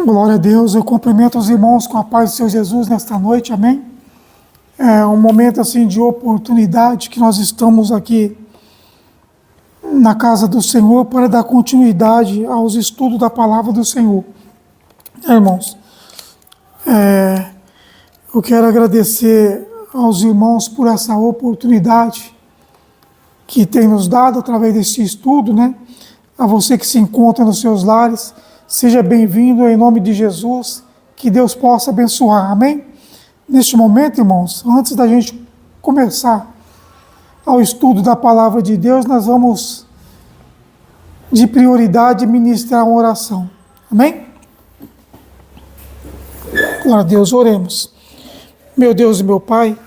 Glória a Deus, eu cumprimento os irmãos com a paz do Senhor Jesus nesta noite, amém? É um momento assim de oportunidade que nós estamos aqui na casa do Senhor para dar continuidade aos estudos da palavra do Senhor. Irmãos, eu quero agradecer aos irmãos por essa oportunidade que tem nos dado através desse estudo, né? A você que se encontra nos seus lares, seja bem-vindo em nome de Jesus, que Deus possa abençoar, amém? Neste momento, irmãos, antes da gente começar ao estudo da palavra de Deus, nós vamos, de prioridade, ministrar uma oração, amém? Glória a Deus, oremos. Meu Deus e meu Pai,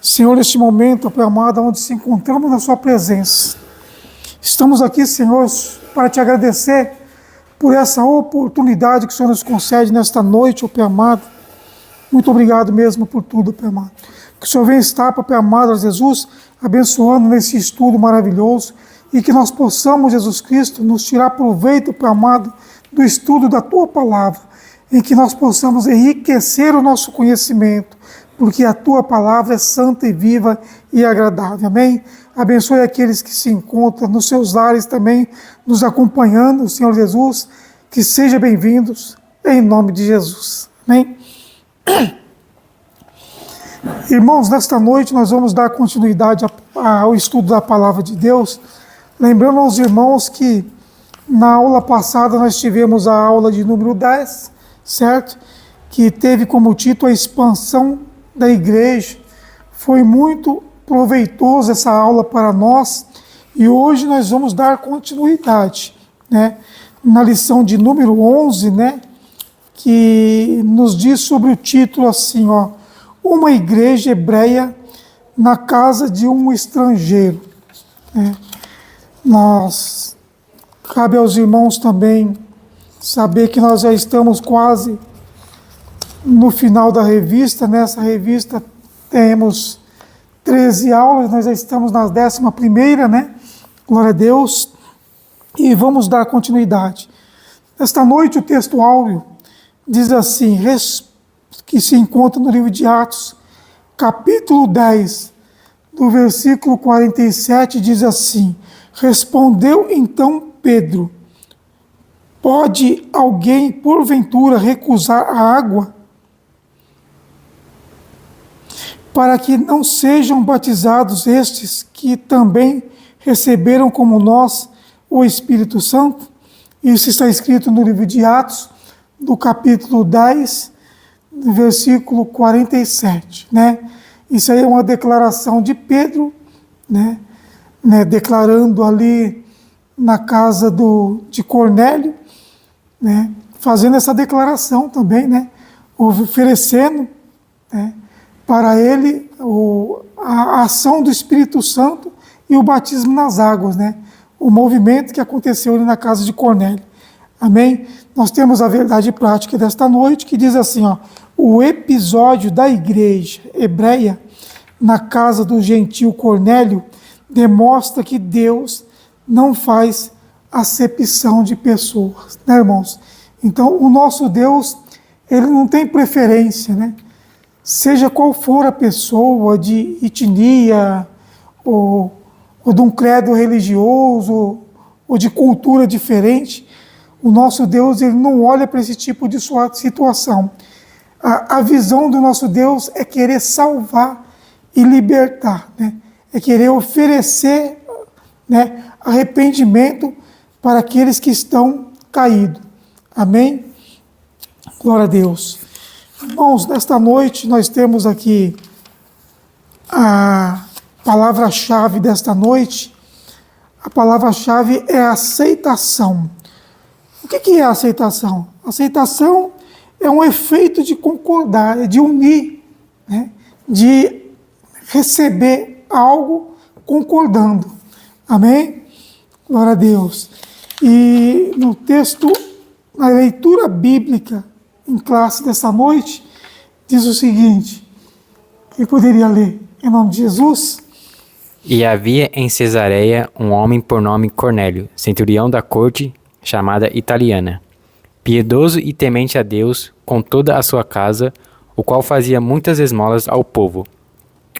Senhor, neste momento, Pai amado, onde se encontramos na Sua presença, estamos aqui, Senhor, para Te agradecer por essa oportunidade que o Senhor nos concede nesta noite, ó Pai amado. Muito obrigado mesmo por tudo, Pai amado. Que o Senhor venha estar, Pai amado, Jesus, abençoando nesse estudo maravilhoso e que nós possamos, Jesus Cristo, nos tirar proveito, Pai amado, do estudo da Tua palavra, em que nós possamos enriquecer o nosso conhecimento, porque a Tua palavra é santa e viva e agradável, amém? Abençoe aqueles que se encontram nos seus lares também, nos acompanhando, Senhor Jesus, que sejam bem-vindos, em nome de Jesus, amém? Irmãos, nesta noite nós vamos dar continuidade ao estudo da palavra de Deus, lembrando aos irmãos que na aula passada nós tivemos a aula de número 10, certo? Que teve como título a expansão da igreja. Foi muito proveitosa essa aula para nós e hoje nós vamos dar continuidade, né? Na lição de número 11, né? Que nos diz sobre o título assim, ó, uma igreja hebreia na casa de um estrangeiro, né? Cabe aos irmãos também saber que nós já estamos quase no final da revista. Nessa revista temos 13 aulas, nós já estamos na 11ª, né? Glória a Deus. E vamos dar continuidade. Esta noite o texto áureo diz assim, que se encontra no livro de Atos, capítulo 10, do versículo 47, diz assim: respondeu então Pedro: pode alguém, porventura, recusar a água para que não sejam batizados estes que também receberam como nós o Espírito Santo? Isso está escrito no livro de Atos, do capítulo 10, do versículo 47, né? Isso aí é uma declaração de Pedro, né? Declarando ali na casa de Cornélio, né? Fazendo essa declaração também, né? Oferecendo, né, para ele a ação do Espírito Santo e o batismo nas águas, né? O movimento que aconteceu ali na casa de Cornélio. Amém? Nós temos a verdade prática desta noite que diz assim, ó, o episódio da igreja hebreia na casa do gentil Cornélio demonstra que Deus não faz acepção de pessoas, né, irmãos? Então, o nosso Deus, ele não tem preferência, né? Seja qual for a pessoa, de etnia, ou de um credo religioso, ou de cultura diferente, o nosso Deus, ele não olha para esse tipo de situação. A visão do nosso Deus é querer salvar e libertar, né? É querer oferecer, né, arrependimento para aqueles que estão caídos. Amém? Glória a Deus. Irmãos, nesta noite nós temos aqui a palavra-chave desta noite. A palavra-chave é aceitação. O que é aceitação? Aceitação é um efeito de concordar, de unir, né? De receber algo concordando. Amém? Glória a Deus. E no texto, na leitura bíblica em classe dessa noite, diz o seguinte, quem poderia ler em nome de Jesus? E havia em Cesareia um homem por nome Cornélio, centurião da corte, chamada Italiana, piedoso e temente a Deus com toda a sua casa, o qual fazia muitas esmolas ao povo,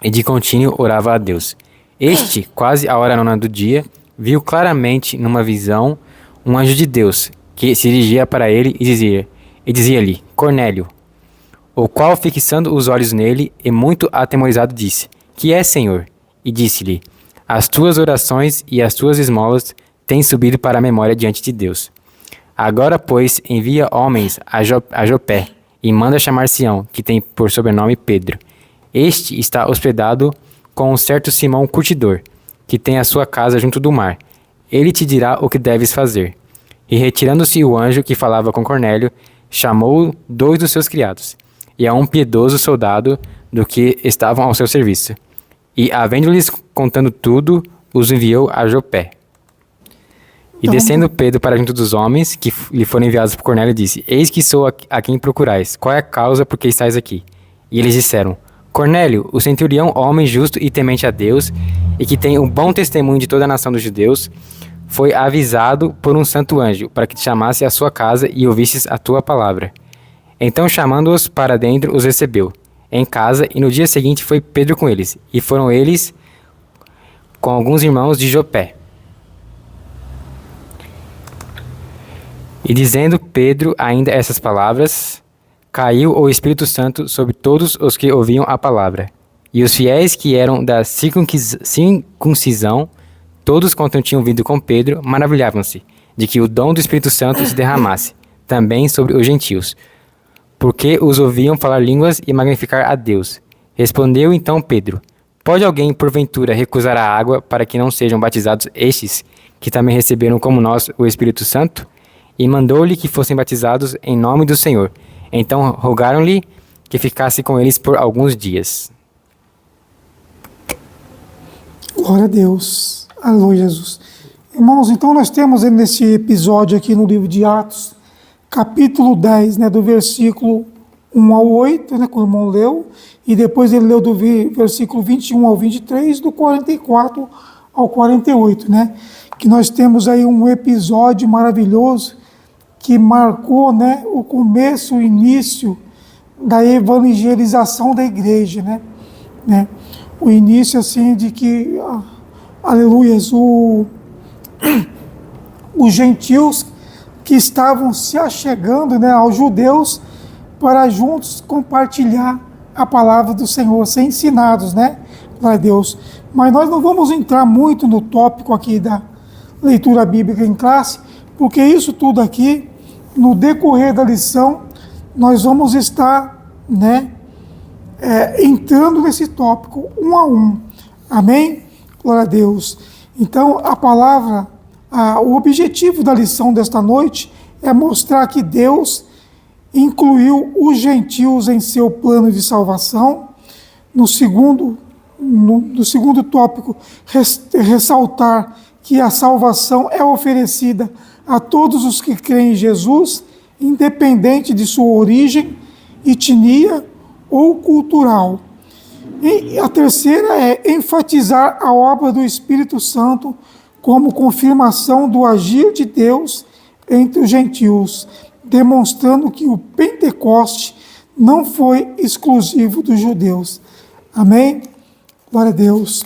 e de contínuo orava a Deus. Este, quase à hora nona do dia, viu claramente numa visão um anjo de Deus, que se dirigia para ele e dizia-lhe, Cornélio, o qual, fixando os olhos nele, e muito atemorizado, disse, Que é, Senhor? E disse-lhe, As tuas orações e as tuas esmolas têm subido para a memória diante de Deus. Agora, pois, envia homens a Jopé, e manda chamar Sião, que tem por sobrenome Pedro. Este está hospedado com um certo Simão curtidor, que tem a sua casa junto do mar. Ele te dirá o que deves fazer. E retirando-se o anjo que falava com Cornélio, chamou 2 dos seus criados, e a um piedoso soldado do que estavam ao seu serviço. E, havendo-lhes contando tudo, os enviou a Jopé. E descendo Pedro para junto dos homens que lhe foram enviados por Cornélio, disse, Eis que sou a quem procurais. Qual é a causa por que estáis aqui? E eles disseram, Cornélio, o centurião, homem justo e temente a Deus, e que tem um bom testemunho de toda a nação dos judeus, foi avisado por um santo anjo, para que te chamasse à sua casa e ouvisses a tua palavra. Então, chamando-os para dentro, os recebeu em casa, e no dia seguinte foi Pedro com eles, e foram eles com alguns irmãos de Jopé. E dizendo Pedro ainda essas palavras, caiu o Espírito Santo sobre todos os que ouviam a palavra. E os fiéis que eram da circuncisão, todos quanto tinham vindo com Pedro, maravilhavam-se de que o dom do Espírito Santo se derramasse também sobre os gentios, porque os ouviam falar línguas e magnificar a Deus. Respondeu então Pedro, Pode alguém, porventura, recusar a água para que não sejam batizados estes, que também receberam como nós o Espírito Santo? E mandou-lhe que fossem batizados em nome do Senhor. Então rogaram-lhe que ficasse com eles por alguns dias. Glória a Deus. Aleluia, Jesus. Irmãos, então nós temos nesse episódio aqui no livro de Atos, capítulo 10, do versículo 1 ao 8, que o irmão leu, e depois ele leu do versículo 21 ao 23, do 44 ao 48, que nós temos aí um episódio maravilhoso que marcou, o começo, o início da evangelização da igreja, o início, assim, de que, aleluias, os gentios que estavam se achegando, aos judeus para juntos compartilhar a palavra do Senhor, ser ensinados, glória a Deus. Mas nós não vamos entrar muito no tópico aqui da leitura bíblica em classe, porque isso tudo aqui, no decorrer da lição, nós vamos estar, entrando nesse tópico um a um. Amém? Glória a Deus. Então, a palavra, o objetivo da lição desta noite é mostrar que Deus incluiu os gentios em seu plano de salvação. No segundo tópico, ressaltar que a salvação é oferecida a todos os que creem em Jesus, independente de sua origem, etnia ou cultural. E a terceira é enfatizar a obra do Espírito Santo como confirmação do agir de Deus entre os gentios, demonstrando que o Pentecoste não foi exclusivo dos judeus. Amém? Glória a Deus.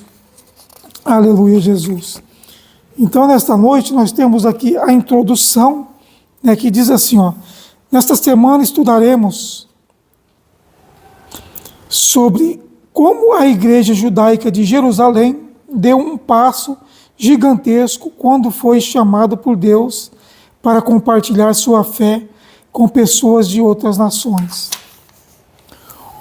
Aleluia, Jesus. Então, nesta noite, nós temos aqui a introdução, que diz assim, nesta semana estudaremos sobre como a igreja judaica de Jerusalém deu um passo gigantesco quando foi chamado por Deus para compartilhar sua fé com pessoas de outras nações.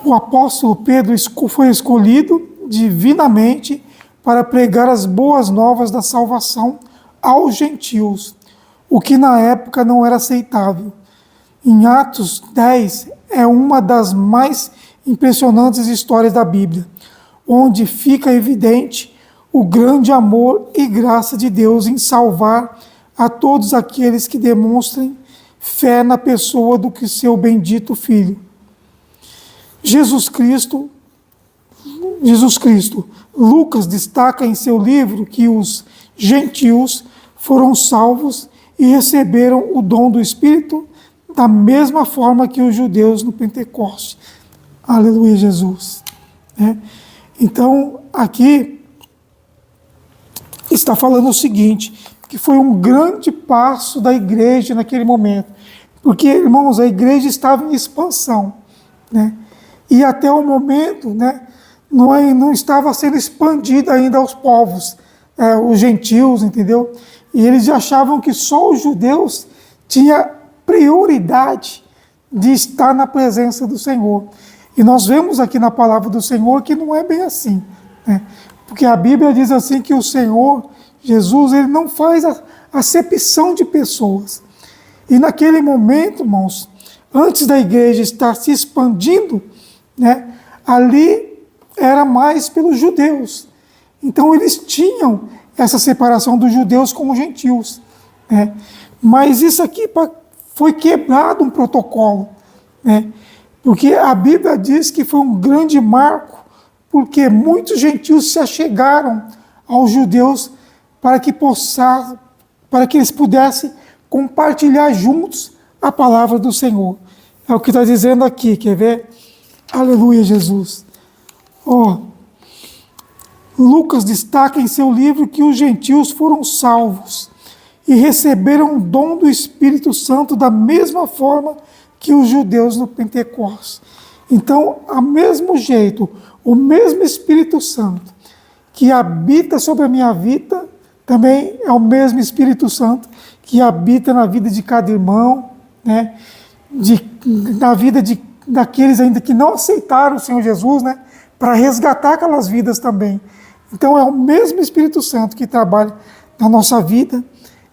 O apóstolo Pedro foi escolhido divinamente para pregar as boas novas da salvação aos gentios, o que na época não era aceitável. Em Atos 10 é uma das mais impressionantes histórias da Bíblia, onde fica evidente o grande amor e graça de Deus em salvar a todos aqueles que demonstrem fé na pessoa do que seu bendito Filho. Jesus Cristo, Lucas destaca em seu livro que os gentios foram salvos e receberam o dom do Espírito da mesma forma que os judeus no Pentecoste. Aleluia, Jesus. Então, aqui está falando o seguinte, que foi um grande passo da igreja naquele momento. Porque, irmãos, a igreja estava em expansão, e até o momento, não estava sendo expandida ainda aos povos, os gentios, entendeu? E eles achavam que só os judeus tinham prioridade de estar na presença do Senhor. E nós vemos aqui na palavra do Senhor que não é bem assim, porque a Bíblia diz assim que o Senhor, Jesus, ele não faz acepção de pessoas. E naquele momento, irmãos, antes da igreja estar se expandindo, ali era mais pelos judeus. Então eles tinham essa separação dos judeus com os gentios. Mas isso aqui foi quebrado um protocolo, porque a Bíblia diz que foi um grande marco, porque muitos gentios se achegaram aos judeus para que eles pudessem compartilhar juntos a palavra do Senhor. É o que está dizendo aqui, quer ver? Aleluia, Jesus. Lucas destaca em seu livro que os gentios foram salvos e receberam o dom do Espírito Santo da mesma forma que os judeus no Pentecostes. Então, ao mesmo jeito, o mesmo Espírito Santo que habita sobre a minha vida, também é o mesmo Espírito Santo que habita na vida de cada irmão, na vida daqueles ainda que não aceitaram o Senhor Jesus, para resgatar aquelas vidas também. Então é o mesmo Espírito Santo que trabalha na nossa vida,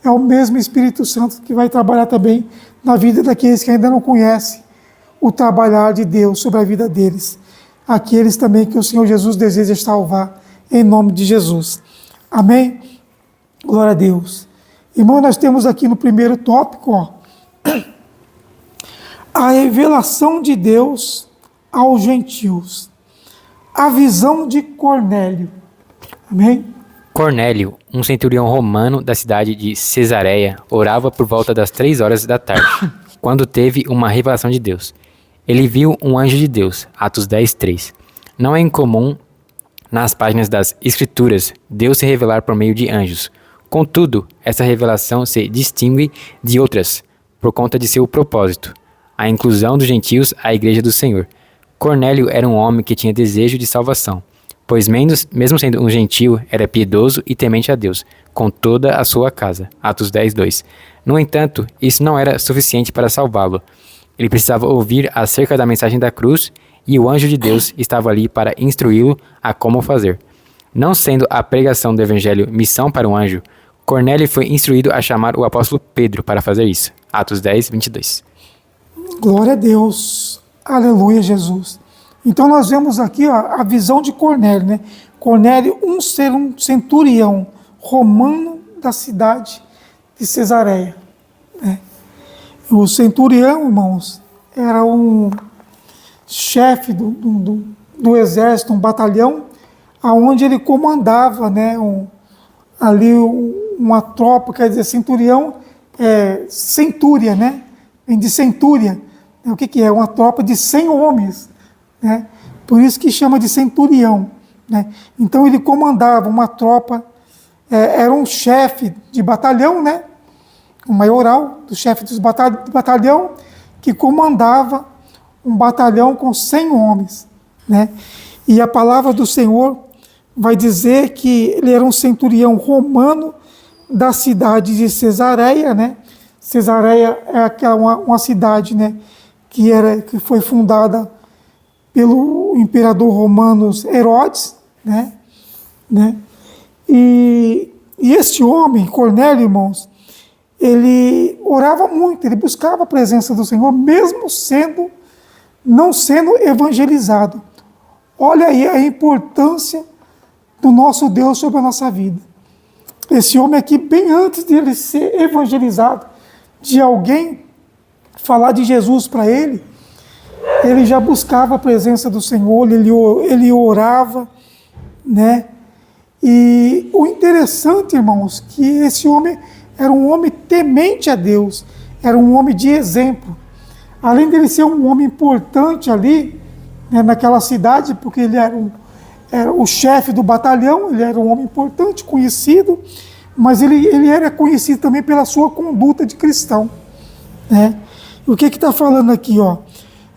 é o mesmo Espírito Santo que vai trabalhar também na vida daqueles que ainda não conhecem o trabalhar de Deus sobre a vida deles. Aqueles também que o Senhor Jesus deseja salvar, em nome de Jesus. Amém? Glória a Deus. Irmão, nós temos aqui no primeiro tópico, a revelação de Deus aos gentios. A visão de Cornélio. Amém? Cornélio, um centurião romano da cidade de Cesareia, orava por volta das 3 horas da tarde, quando teve uma revelação de Deus. Ele viu um anjo de Deus, Atos 10:3. Não é incomum, nas páginas das Escrituras, Deus se revelar por meio de anjos. Contudo, essa revelação se distingue de outras, por conta de seu propósito, a inclusão dos gentios à igreja do Senhor. Cornélio era um homem que tinha desejo de salvação, pois mesmo sendo um gentio, era piedoso e temente a Deus, com toda a sua casa. Atos 10:2. No entanto, isso não era suficiente para salvá-lo. Ele precisava ouvir acerca da mensagem da cruz, e o anjo de Deus estava ali para instruí-lo a como fazer. Não sendo a pregação do evangelho missão para um anjo, Cornélio foi instruído a chamar o apóstolo Pedro para fazer isso. Atos 10:22. Glória a Deus. Aleluia, Jesus. Então nós vemos aqui a visão de Cornélio, Cornélio, um centurião romano da cidade de Cesareia. O centurião, irmãos, era um chefe do exército, um batalhão, aonde ele comandava, uma tropa, quer dizer, centurião, centúria, vem de centúria. O que é? Uma tropa de 100 homens, por isso que chama de centurião. Então ele comandava uma tropa, era um chefe de batalhão, um maioral, do chefe do batalhão, que comandava um batalhão com 100 homens. E a palavra do Senhor vai dizer que ele era um centurião romano da cidade de Cesareia. Cesareia é uma cidade, que foi fundada pelo imperador romano Herodes, E este homem, Cornélio, irmãos, ele orava muito, ele buscava a presença do Senhor, mesmo não sendo evangelizado. Olha aí a importância do nosso Deus sobre a nossa vida. Esse homem aqui, bem antes de ele ser evangelizado, de alguém falar de Jesus para ele já buscava a presença do Senhor, ele orava, E o interessante, irmãos, que esse homem era um homem temente a Deus, era um homem de exemplo. além dele ser um homem importante ali, né, naquela cidade, porque ele era o chefe do batalhão, ele era um homem importante, conhecido, mas ele era conhecido também pela sua conduta de cristão, né? E o que está falando aqui, ó?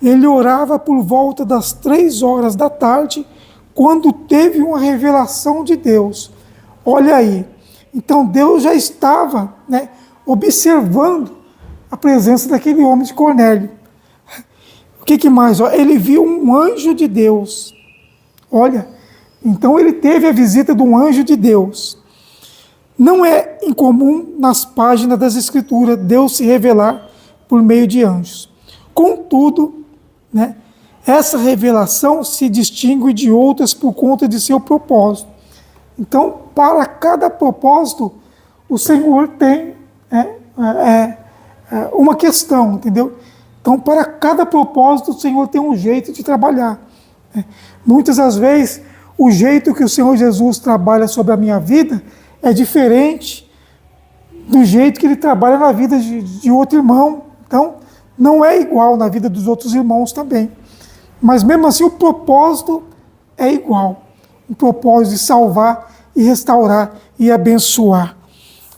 Ele orava por volta das 3 horas da tarde, quando teve uma revelação de Deus. Olha aí, então Deus já estava, né, observando a presença daquele homem de Cornélio. O que mais? Ó? Ele viu um anjo de Deus. Olha, então ele teve a visita de um anjo de Deus. Não é incomum nas páginas das Escrituras Deus se revelar por meio de anjos. Contudo, né, essa revelação se distingue de outras por conta de seu propósito. Então, para cada propósito, o Senhor tem uma questão, entendeu? Então, para cada propósito, o Senhor tem um jeito de trabalhar. Muitas das vezes, o jeito que o Senhor Jesus trabalha sobre a minha vida é diferente do jeito que Ele trabalha na vida de outro irmão. Então, não é igual na vida dos outros irmãos também. Mas, mesmo assim, o propósito é igual. O propósito de salvar e restaurar e abençoar.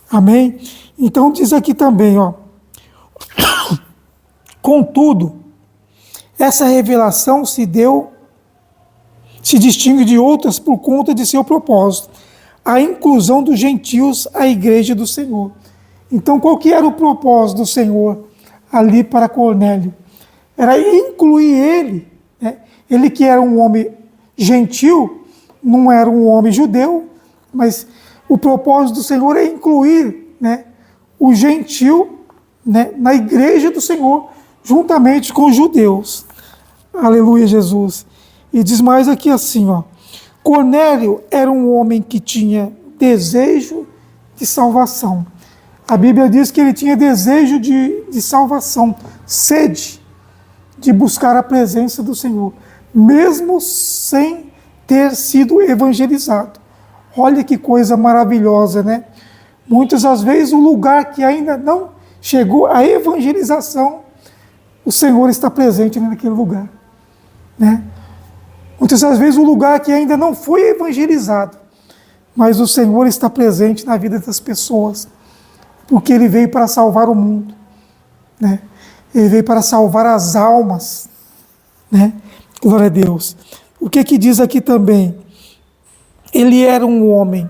Amém? Então, diz aqui também, ó. Contudo, essa revelação se distingue de outras por conta de seu propósito, a inclusão dos gentios à igreja do Senhor. Então, qual que era o propósito do Senhor ali para Cornélio? Era incluir ele, né? Ele que era um homem gentil, não era um homem judeu, mas o propósito do Senhor é incluir, né, o gentil, né, na igreja do Senhor, juntamente com os judeus. Aleluia, Jesus. E diz mais aqui assim, ó. Cornélio era um homem que tinha desejo de salvação. A Bíblia diz que ele tinha desejo de salvação, sede de buscar a presença do Senhor, mesmo sem ter sido evangelizado. Olha que coisa maravilhosa, né? Muitas das vezes o lugar que ainda não chegou à evangelização, o Senhor está presente naquele lugar, né? Muitas das vezes o lugar que ainda não foi evangelizado, mas o Senhor está presente na vida das pessoas, porque Ele veio para salvar o mundo, né? Ele veio para salvar as almas, né? Glória a Deus. O que diz aqui também? Ele era um homem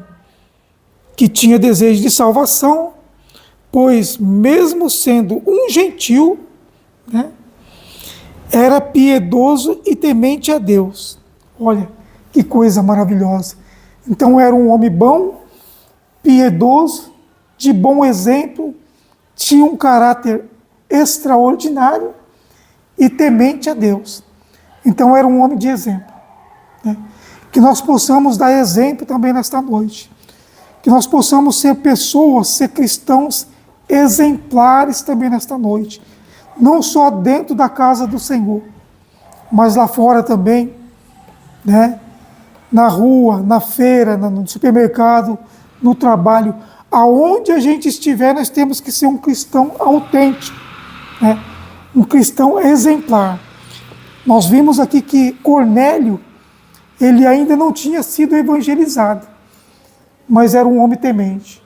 que tinha desejo de salvação, pois mesmo sendo um gentil, né, era piedoso e temente a Deus. Olha, que coisa maravilhosa. Então era um homem bom, piedoso, de bom exemplo, tinha um caráter extraordinário e temente a Deus. Então era um homem de exemplo, né? Que nós possamos dar exemplo também nesta noite. Que nós possamos ser pessoas, ser cristãos exemplares também nesta noite. Não só dentro da casa do Senhor, mas lá fora também, né? Na rua, na feira, no supermercado, no trabalho. Aonde a gente estiver, nós temos que ser um cristão autêntico, né? Um cristão exemplar. Nós vimos aqui que Cornélio, ele ainda não tinha sido evangelizado, mas era um homem temente,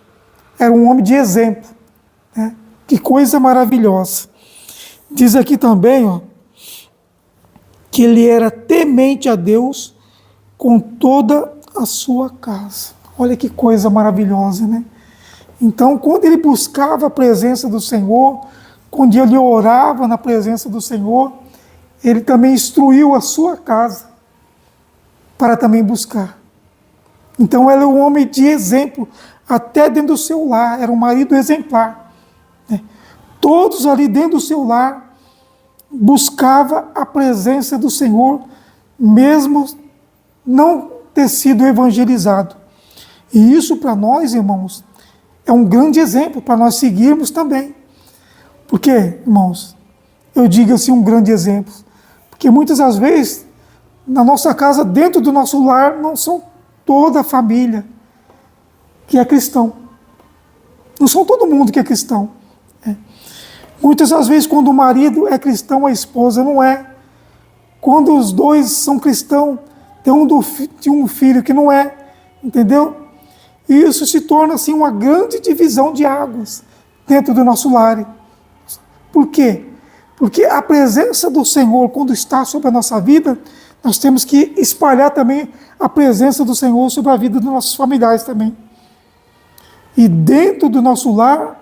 era um homem de exemplo, né? Que coisa maravilhosa. Diz aqui também, ó, que ele era temente a Deus com toda a sua casa. Olha que coisa maravilhosa, né? Então, quando ele buscava a presença do Senhor, quando ele orava na presença do Senhor, ele também instruiu a sua casa para também buscar. Então, ele era um homem de exemplo, até dentro do seu lar, era um marido exemplar, né? Todos ali dentro do seu lar buscava a presença do Senhor, mesmo não ter sido evangelizado. E isso para nós, irmãos, é um grande exemplo para nós seguirmos também. Porque, irmãos, eu digo assim um grande exemplo, porque muitas das vezes, na nossa casa, dentro do nosso lar, não são toda a família que é cristão. Não são todo mundo que é cristão. Muitas das vezes, quando o marido é cristão, a esposa não é. Quando os dois são cristãos, tem um filho que não é, entendeu? E isso se torna assim uma grande divisão de águas dentro do nosso lar. Por quê? Porque a presença do Senhor, quando está sobre a nossa vida, nós temos que espalhar também a presença do Senhor sobre a vida dos nossos familiares também. E dentro do nosso lar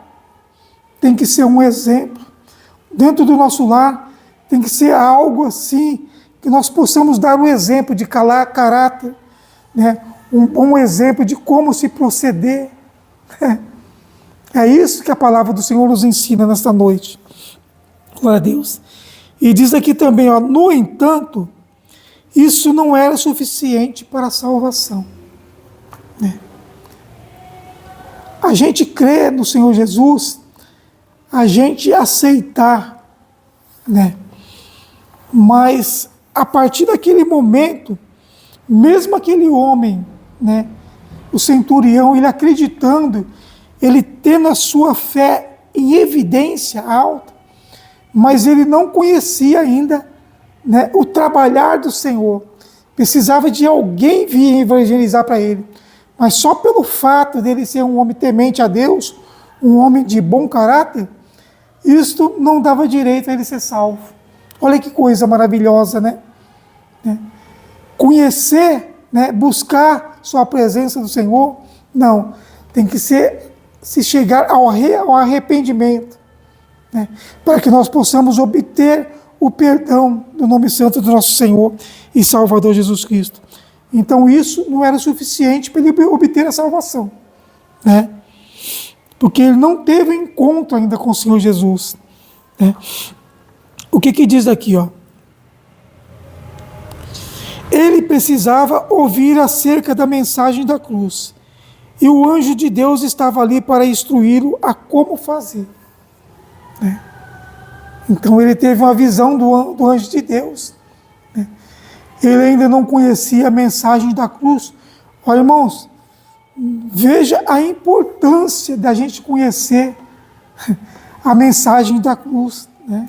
tem que ser um exemplo. Dentro do nosso lar tem que ser algo assim que nós possamos dar um exemplo de caráter, né? Um bom exemplo de como se proceder. É isso que a palavra do Senhor nos ensina nesta noite. Glória a Deus. E diz aqui também, ó, no entanto, isso não era suficiente para a salvação. A gente crê no Senhor Jesus, a gente aceitar, né? Mas a partir daquele momento, mesmo aquele homem, né, o centurião, ele acreditando, ele tendo a sua fé em evidência alta, mas ele não conhecia ainda, né, o trabalhar do Senhor. Precisava de alguém vir evangelizar para ele. Mas só pelo fato dele ser um homem temente a Deus, um homem de bom caráter, isto não dava direito a ele ser salvo. Olha que coisa maravilhosa, né? Conhecer, né, buscar só a presença do Senhor, não. Tem que se chegar ao arrependimento, né, para que nós possamos obter o perdão do nome santo do nosso Senhor e Salvador Jesus Cristo. Então isso não era suficiente para ele obter a salvação, né? Porque ele não teve encontro ainda com o Senhor Jesus, né? O que diz aqui, ó? Ele precisava ouvir acerca da mensagem da cruz, e o anjo de Deus estava ali para instruí-lo a como fazer, né? Então ele teve uma visão do anjo de Deus, né? Ele ainda não conhecia a mensagem da cruz. Olha, irmãos, veja a importância da gente conhecer a mensagem da cruz, né?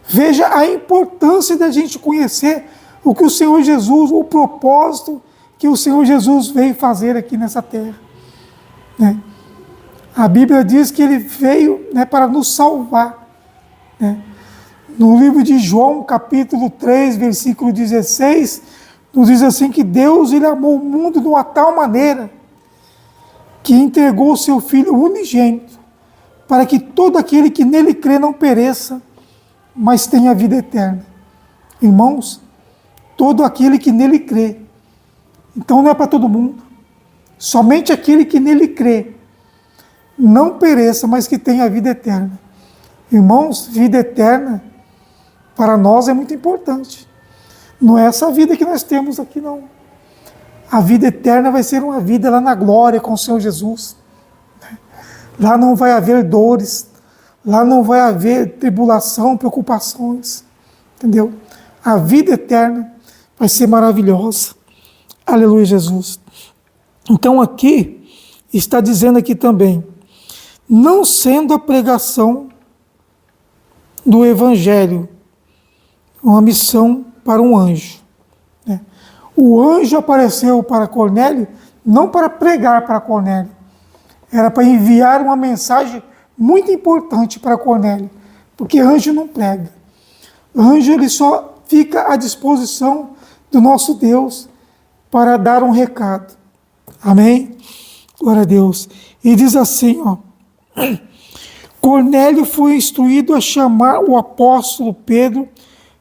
Veja a importância da gente conhecer o que o Senhor Jesus, o propósito que o Senhor Jesus veio fazer aqui nessa terra, né? A Bíblia diz que ele veio, né, para nos salvar, né? No livro de João, capítulo 3, versículo 16, nos diz assim que Deus, ele amou o mundo de uma tal maneira que entregou o seu Filho unigênito, para que todo aquele que nele crê não pereça, mas tenha vida eterna. Irmãos, todo aquele que nele crê. Então não é para todo mundo. Somente aquele que nele crê não pereça, mas que tenha vida eterna. Irmãos, vida eterna para nós é muito importante. Não é essa vida que nós temos aqui, não. A vida eterna vai ser uma vida lá na glória com o Senhor Jesus. Lá não vai haver dores, lá não vai haver tribulação, preocupações, entendeu? A vida eterna vai ser maravilhosa. Aleluia, Jesus. Então aqui, está dizendo aqui também, não sendo a pregação do Evangelho uma missão para um anjo, né? O anjo apareceu para Cornélio não para pregar para Cornélio, era para enviar uma mensagem muito importante para Cornélio, porque anjo não prega. Anjo, ele só fica à disposição do nosso Deus para dar um recado. Amém? Glória a Deus. E diz assim, ó, Cornélio foi instruído a chamar o apóstolo Pedro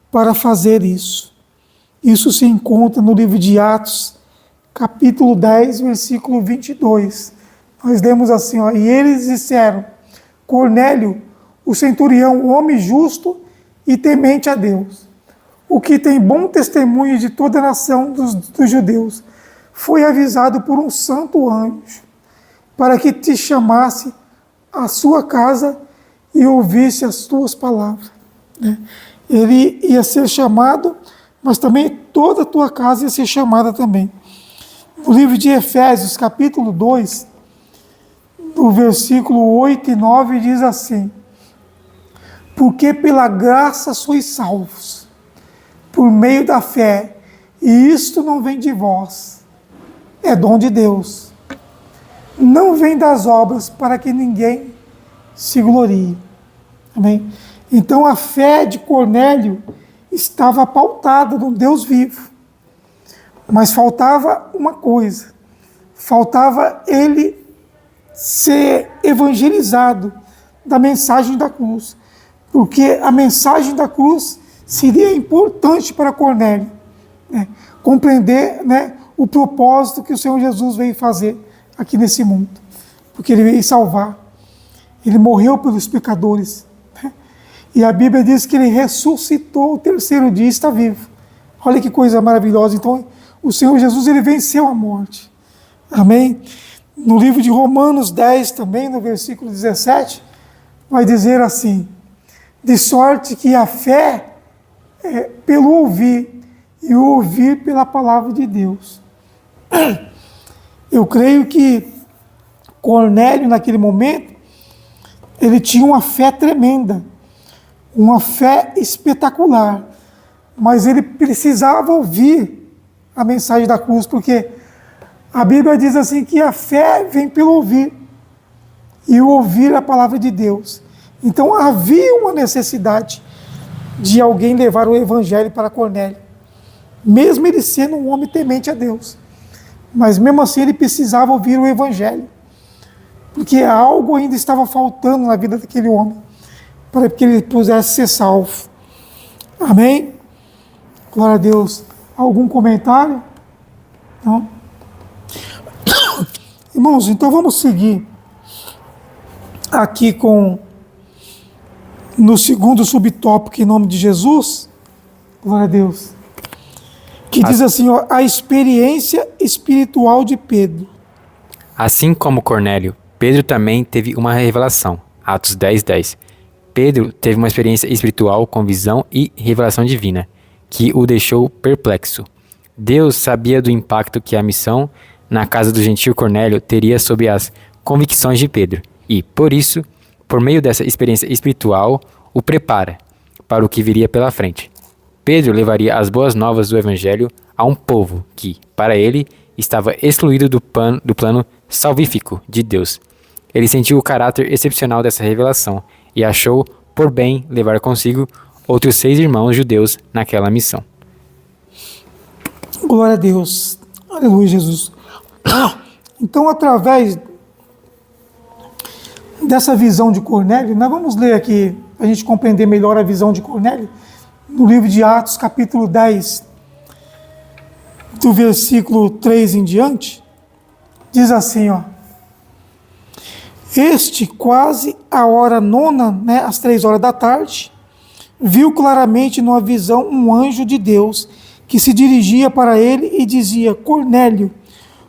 para fazer isso. Isso se encontra no livro de Atos, capítulo 10, versículo 22. Nós lemos assim, ó, e eles disseram, Cornélio, o centurião, homem justo e temente a Deus, o que tem bom testemunho de toda a nação dos judeus, foi avisado por um santo anjo, para que te chamasse à sua casa e ouvisse as tuas palavras, né? Ele ia ser chamado, mas também toda a tua casa ia ser chamada também. No livro de Efésios, capítulo 2, no versículo 8 e 9, diz assim, porque pela graça sois salvos, por meio da fé, e isto não vem de vós, é dom de Deus. Não vem das obras para que ninguém se glorie. Amém? Então a fé de Cornélio estava pautada no Deus vivo. Mas faltava uma coisa. Faltava ele ser evangelizado da mensagem da cruz. Porque a mensagem da cruz seria importante para Cornélio, né? Compreender, né, o propósito que o Senhor Jesus veio fazer aqui nesse mundo. Porque ele veio salvar. Ele morreu pelos pecadores. Né? E a Bíblia diz que ele ressuscitou o terceiro dia e está vivo. Olha que coisa maravilhosa. Então, o Senhor Jesus, ele venceu a morte. Amém? No livro de Romanos 10, também, no versículo 17, vai dizer assim: de sorte que a fé é pelo ouvir, e o ouvir pela palavra de Deus. Eu creio que Cornélio, naquele momento, ele tinha uma fé tremenda, uma fé espetacular, mas ele precisava ouvir a mensagem da cruz, porque a Bíblia diz assim que a fé vem pelo ouvir, e o ouvir a palavra de Deus. Então havia uma necessidade de alguém levar o evangelho para Cornélio, mesmo ele sendo um homem temente a Deus. Mas mesmo assim ele precisava ouvir o evangelho, porque algo ainda estava faltando na vida daquele homem, para que ele pudesse ser salvo. Amém? Glória a Deus. Algum comentário? Não? Irmãos, então vamos seguir aqui no segundo subtópico, em nome de Jesus. Glória a Deus. Que diz assim, ó, a experiência espiritual de Pedro. Assim como Cornélio, Pedro também teve uma revelação. Atos 10:10. Pedro teve uma experiência espiritual com visão e revelação divina, que o deixou perplexo. Deus sabia do impacto que a missão na casa do gentil Cornélio teria sobre as convicções de Pedro e, por isso, por meio dessa experiência espiritual, o prepara para o que viria pela frente. Pedro levaria as boas novas do Evangelho a um povo que, para ele, estava excluído do plano salvífico de Deus. Ele sentiu o caráter excepcional dessa revelação e achou por bem levar consigo outros 6 irmãos judeus naquela missão. Glória a Deus. Aleluia, Jesus. Então, através dessa visão de Cornélio, nós vamos ler aqui, para a gente compreender melhor a visão de Cornélio, no livro de Atos, capítulo 10, do versículo 3 em diante, diz assim, ó: este, quase a hora nona, né, às 3 horas da tarde, viu claramente numa visão um anjo de Deus que se dirigia para ele e dizia: Cornélio,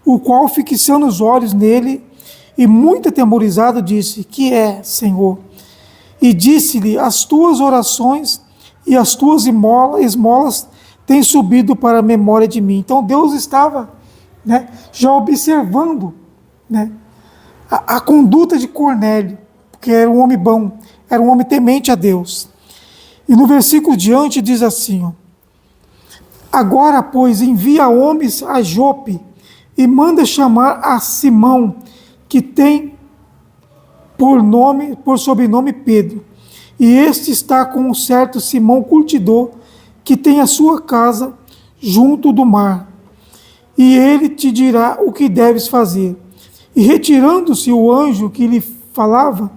o qual, fixando os olhos nele e muito atemorizado, disse: que é, Senhor? E disse-lhe: as tuas orações e as tuas esmolas têm subido para a memória de mim. Então Deus estava, né, já observando, né, a conduta de Cornélio, porque era um homem bom, era um homem temente a Deus. E no versículo diante diz assim, ó: agora, pois, envia homens a Jope e manda chamar a Simão, que tem por sobrenome Pedro. E este está com um certo Simão curtidor, que tem a sua casa junto do mar. E ele te dirá o que deves fazer. E retirando-se o anjo que lhe falava,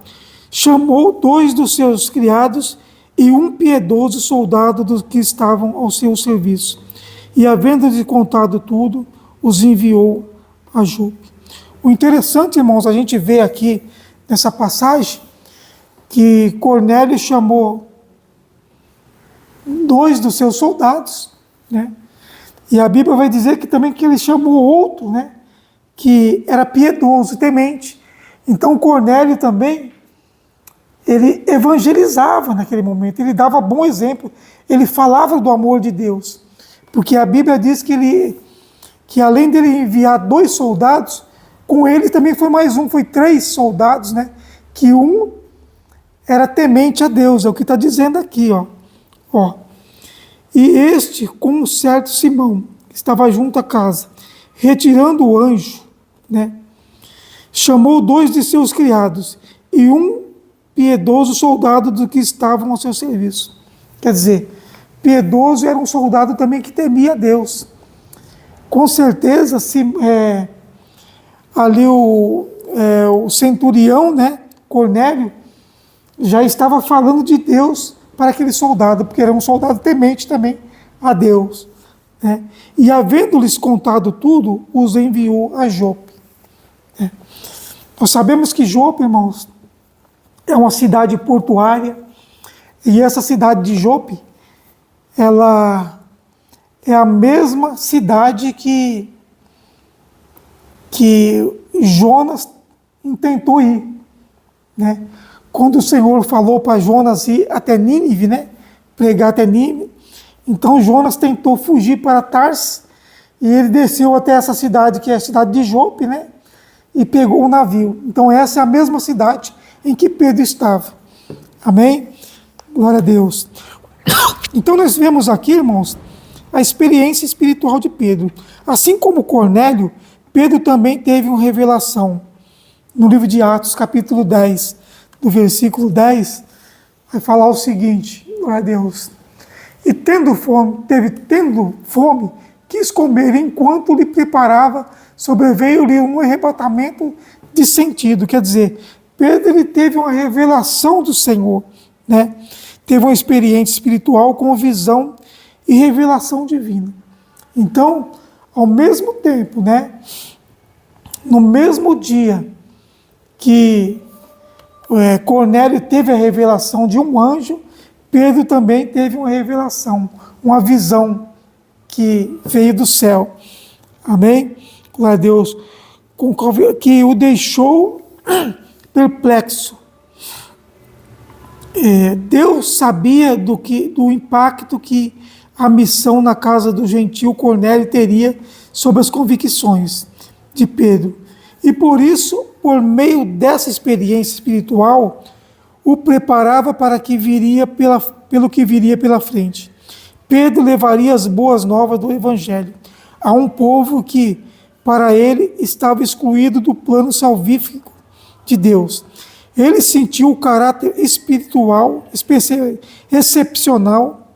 chamou 2 dos seus criados e um piedoso soldado dos que estavam ao seu serviço. E, havendo-lhe contado tudo, os enviou a Jope. O interessante, irmãos, a gente vê aqui nessa passagem que Cornélio chamou 2 dos seus soldados, né? E a Bíblia vai dizer que também que ele chamou outro, né, que era piedoso, temente. Então Cornélio também, ele evangelizava naquele momento, ele dava bom exemplo, ele falava do amor de Deus. Porque a Bíblia diz que além dele enviar 2 soldados, com ele também foi mais um, foi 3 soldados, né? Que um era temente a Deus, é o que está dizendo aqui, ó. E este, com um certo Simão, que estava junto à casa, retirando o anjo, né, chamou 2 de seus criados e um piedoso soldado do que estavam ao seu serviço. Quer dizer, piedoso era um soldado também que temia a Deus. Com certeza, ali o centurião, né, Cornélio, já estava falando de Deus para aquele soldado, porque era um soldado temente também a Deus, né? E havendo-lhes contado tudo, os enviou a Jope. Nós sabemos que Jope, irmãos, é uma cidade portuária, e essa cidade de Jope, ela é a mesma cidade que Jonas tentou ir, né? Quando o Senhor falou para Jonas ir até Nínive, né? Pregar até Nínive, então Jonas tentou fugir para Tarsis, e ele desceu até essa cidade, que é a cidade de Jope, né? E pegou o navio. Então essa é a mesma cidade em que Pedro estava. Amém? Glória a Deus. Então nós vemos aqui, irmãos, a experiência espiritual de Pedro. Assim como Cornélio, Pedro também teve uma revelação. No livro de Atos, capítulo 10, do versículo 10, vai falar o seguinte, glória a Deus. E tendo fome, quis comer, enquanto lhe preparava, sobreveio-lhe um arrebatamento de sentido. Quer dizer, Pedro ele teve uma revelação do Senhor, né? Teve uma experiência espiritual com visão e revelação divina. Então, ao mesmo tempo, né, no mesmo dia que Cornélio teve a revelação de um anjo, Pedro também teve uma revelação, uma visão que veio do céu. Amém? Glória a Deus. Que o deixou perplexo. Deus sabia do impacto que a missão na casa do gentil Cornélio teria sobre as convicções de Pedro. E por isso, por meio dessa experiência espiritual, o preparava para pelo que viria pela frente. Pedro levaria as boas novas do Evangelho a um povo que, para ele, estava excluído do plano salvífico de Deus. Ele sentiu o caráter espiritual excepcional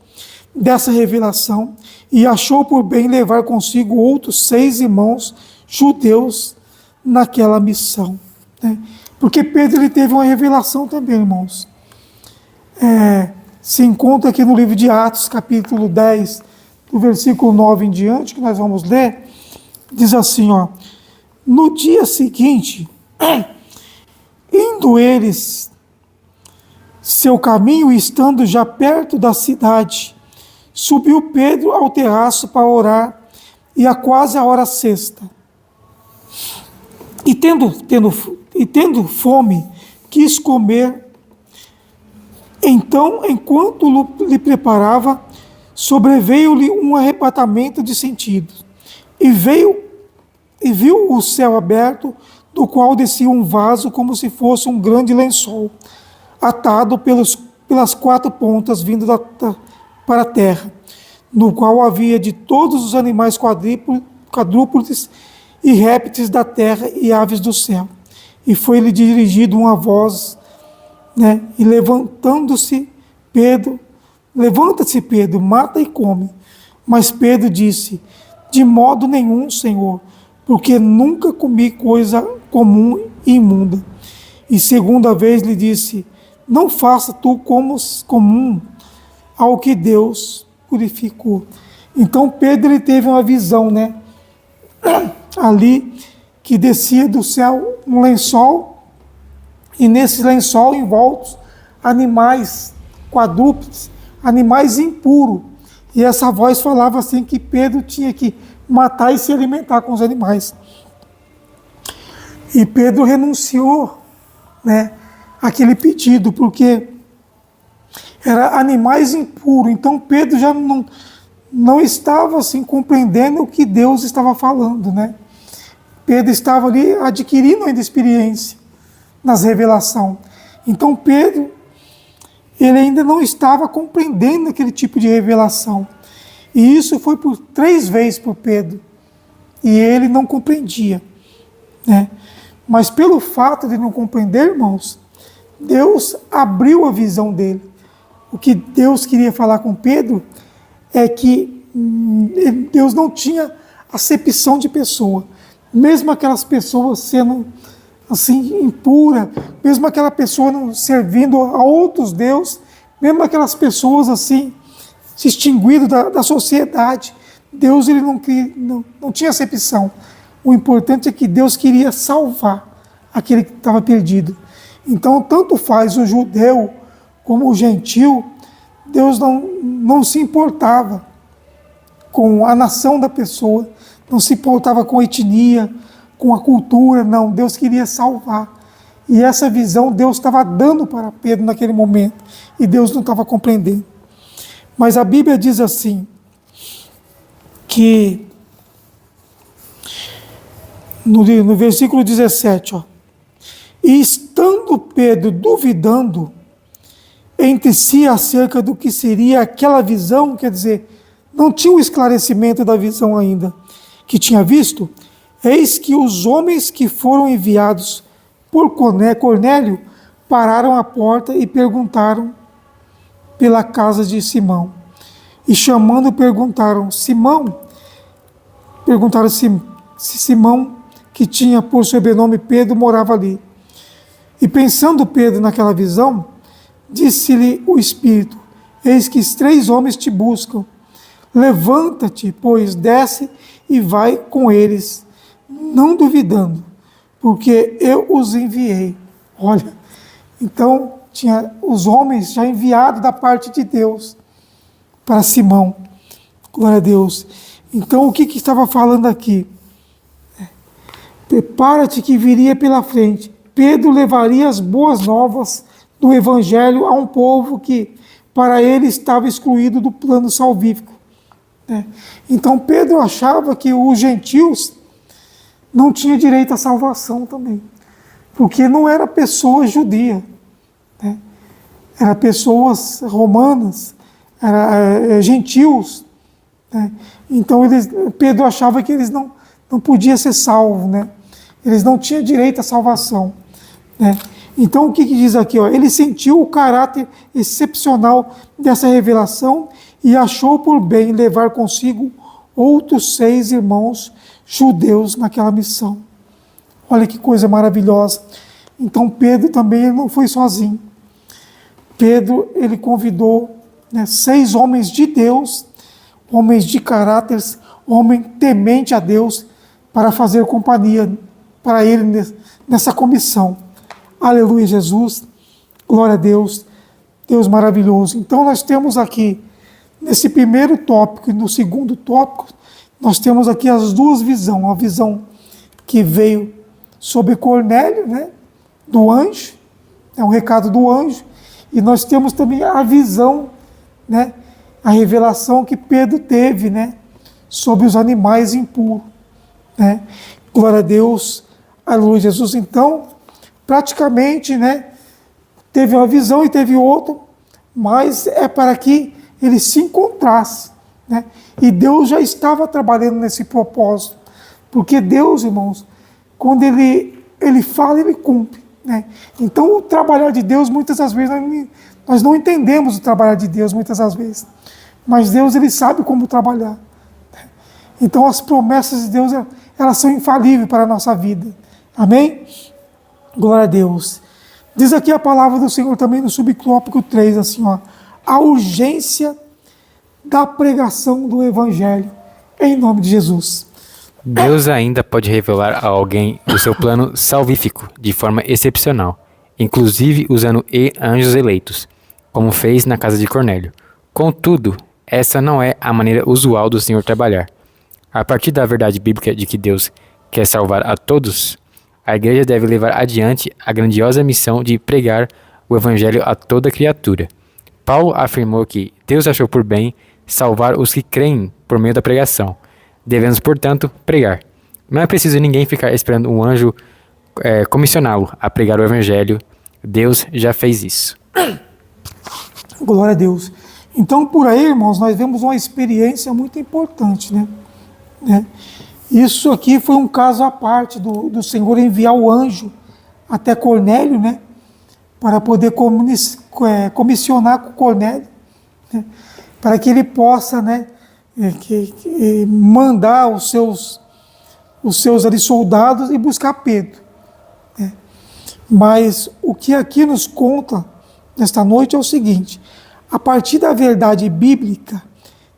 dessa revelação e achou por bem levar consigo outros 6 irmãos judeus naquela missão, né? Porque Pedro ele teve uma revelação também, irmãos. Se encontra aqui no livro de Atos, capítulo 10, do versículo 9 em diante, que nós vamos ler, diz assim, ó: no dia seguinte, indo eles seu caminho, estando já perto da cidade, subiu Pedro ao terraço para orar, e a quase a hora sexta. E tendo fome, quis comer. Então, enquanto lhe preparava, sobreveio-lhe um arrebatamento de sentidos, e viu o céu aberto, do qual descia um vaso como se fosse um grande lençol, atado pelas 4 pontas, vindo para a terra, no qual havia de todos os animais quadrúpedes e répteis da terra e aves do céu. E foi-lhe dirigido uma voz, né? E levantando-se Pedro, levanta-se Pedro, mata e come. Mas Pedro disse: de modo nenhum, Senhor, porque nunca comi coisa comum e imunda. E segunda vez lhe disse: não faça tu como comum ao que Deus purificou. Então Pedro ele teve uma visão, né? Ali que descia do céu um lençol, e nesse lençol envoltos animais quadrúpedes, animais impuros. E essa voz falava assim que Pedro tinha que matar e se alimentar com os animais. E Pedro renunciou, né, àquele pedido, porque era animais impuros. Então Pedro já não estava assim compreendendo o que Deus estava falando, né? Pedro estava ali adquirindo ainda experiência nas revelações. Então Pedro, ele ainda não estava compreendendo aquele tipo de revelação. E isso foi por 3 vezes por Pedro. E ele não compreendia, né? Mas pelo fato de não compreender, irmãos, Deus abriu a visão dele. O que Deus queria falar com Pedro é que Deus não tinha acepção de pessoa. Mesmo aquelas pessoas sendo assim impura, mesmo aquela pessoa não servindo a outros deuses, mesmo aquelas pessoas assim se extinguindo da sociedade, Deus ele não tinha acepção. O importante é que Deus queria salvar aquele que estava perdido. Então, tanto faz o judeu como o gentil, Deus não se importava com a nação da pessoa, não se importava com a etnia, com a cultura, não. Deus queria salvar. E essa visão Deus estava dando para Pedro naquele momento, e Deus não estava compreendendo. Mas a Bíblia diz assim, que no versículo 17, ó, e estando Pedro duvidando entre si acerca do que seria aquela visão, quer dizer, não tinha o esclarecimento da visão ainda que tinha visto, eis que os homens que foram enviados por Cornélio pararam à porta e perguntaram pela casa de Simão. E chamando, perguntaram se Simão, que tinha por sobrenome Pedro, morava ali. E pensando Pedro naquela visão, disse-lhe o Espírito, eis que 3 homens te buscam. Levanta-te, pois, desce e vai com eles, não duvidando, porque eu os enviei. Olha, então tinha os homens já enviados da parte de Deus para Simão. Glória a Deus. Então o que estava falando aqui? Prepara-te que viria pela frente. Pedro levaria as boas novas do Evangelho a um povo que para ele estava excluído do plano salvífico. Então Pedro achava que os gentios não tinham direito à salvação também, porque não era pessoa judia, era pessoas romanas, era gentios. Então Pedro achava que eles não podiam ser salvos, eles não tinham direito à salvação. Então o que diz aqui? Ele sentiu o caráter excepcional dessa revelação e achou por bem levar consigo outros 6 irmãos judeus naquela missão. Olha que coisa maravilhosa. Então Pedro também ele não foi sozinho. Pedro ele convidou 6 homens de Deus, homens de caráter, homem temente a Deus, para fazer companhia para ele nessa comissão. Aleluia, Jesus. Glória a Deus. Deus maravilhoso. Então nós temos aqui, nesse primeiro tópico e no segundo tópico, nós temos aqui as 2 visões. Uma visão que veio sobre Cornélio, do anjo, o recado do anjo, e nós temos também a visão, a revelação que Pedro teve, sobre os animais impuros. Glória a Deus. Aleluia, Jesus. Então, praticamente, teve uma visão e teve outra, mas é para que ele se encontrasse, E Deus já estava trabalhando nesse propósito, porque Deus, irmãos, quando ele fala, ele cumpre, Então, o trabalhar de Deus, muitas das vezes, nós não entendemos o trabalhar de Deus, muitas das vezes, mas Deus, ele sabe como trabalhar. Então, as promessas de Deus, elas são infalíveis para a nossa vida. Amém? Glória a Deus. Diz aqui a palavra do Senhor também no subtópico 3, assim, a urgência da pregação do Evangelho, em nome de Jesus. Deus ainda pode revelar a alguém o seu plano salvífico de forma excepcional, inclusive usando anjos eleitos, como fez na casa de Cornélio. Contudo, essa não é a maneira usual do Senhor trabalhar. A partir da verdade bíblica de que Deus quer salvar a todos, a igreja deve levar adiante a grandiosa missão de pregar o Evangelho a toda criatura. Paulo afirmou que Deus achou por bem salvar os que creem por meio da pregação. Devemos, portanto, pregar. Não é preciso ninguém ficar esperando um anjo comissioná-lo a pregar o Evangelho. Deus já fez isso. Glória a Deus. Então, por aí, irmãos, nós vemos uma experiência muito importante, né? Isso aqui foi um caso à parte do Senhor enviar o anjo até Cornélio, né? Para poder comissionar com Cornélio, né? Para que ele possa, né? Mandar os seus ali, soldados e buscar Pedro, né? Mas o que aqui nos conta nesta noite é o seguinte: a partir da verdade bíblica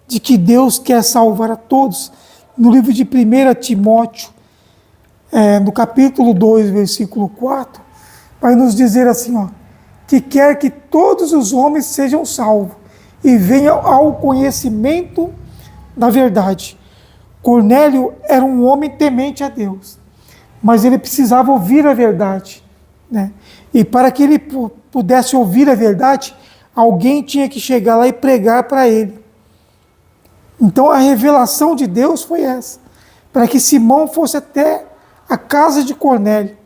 de que Deus quer salvar a todos, no livro de 1 Timóteo, no capítulo 2, versículo 4, vai nos dizer assim, ó, que quer que todos os homens sejam salvos e venham ao conhecimento da verdade. Cornélio era um homem temente a Deus, mas ele precisava ouvir a verdade, né? E para que ele pudesse ouvir a verdade, alguém tinha que chegar lá e pregar para ele. Então a revelação de Deus foi essa, para que Simão fosse até a casa de Cornélio,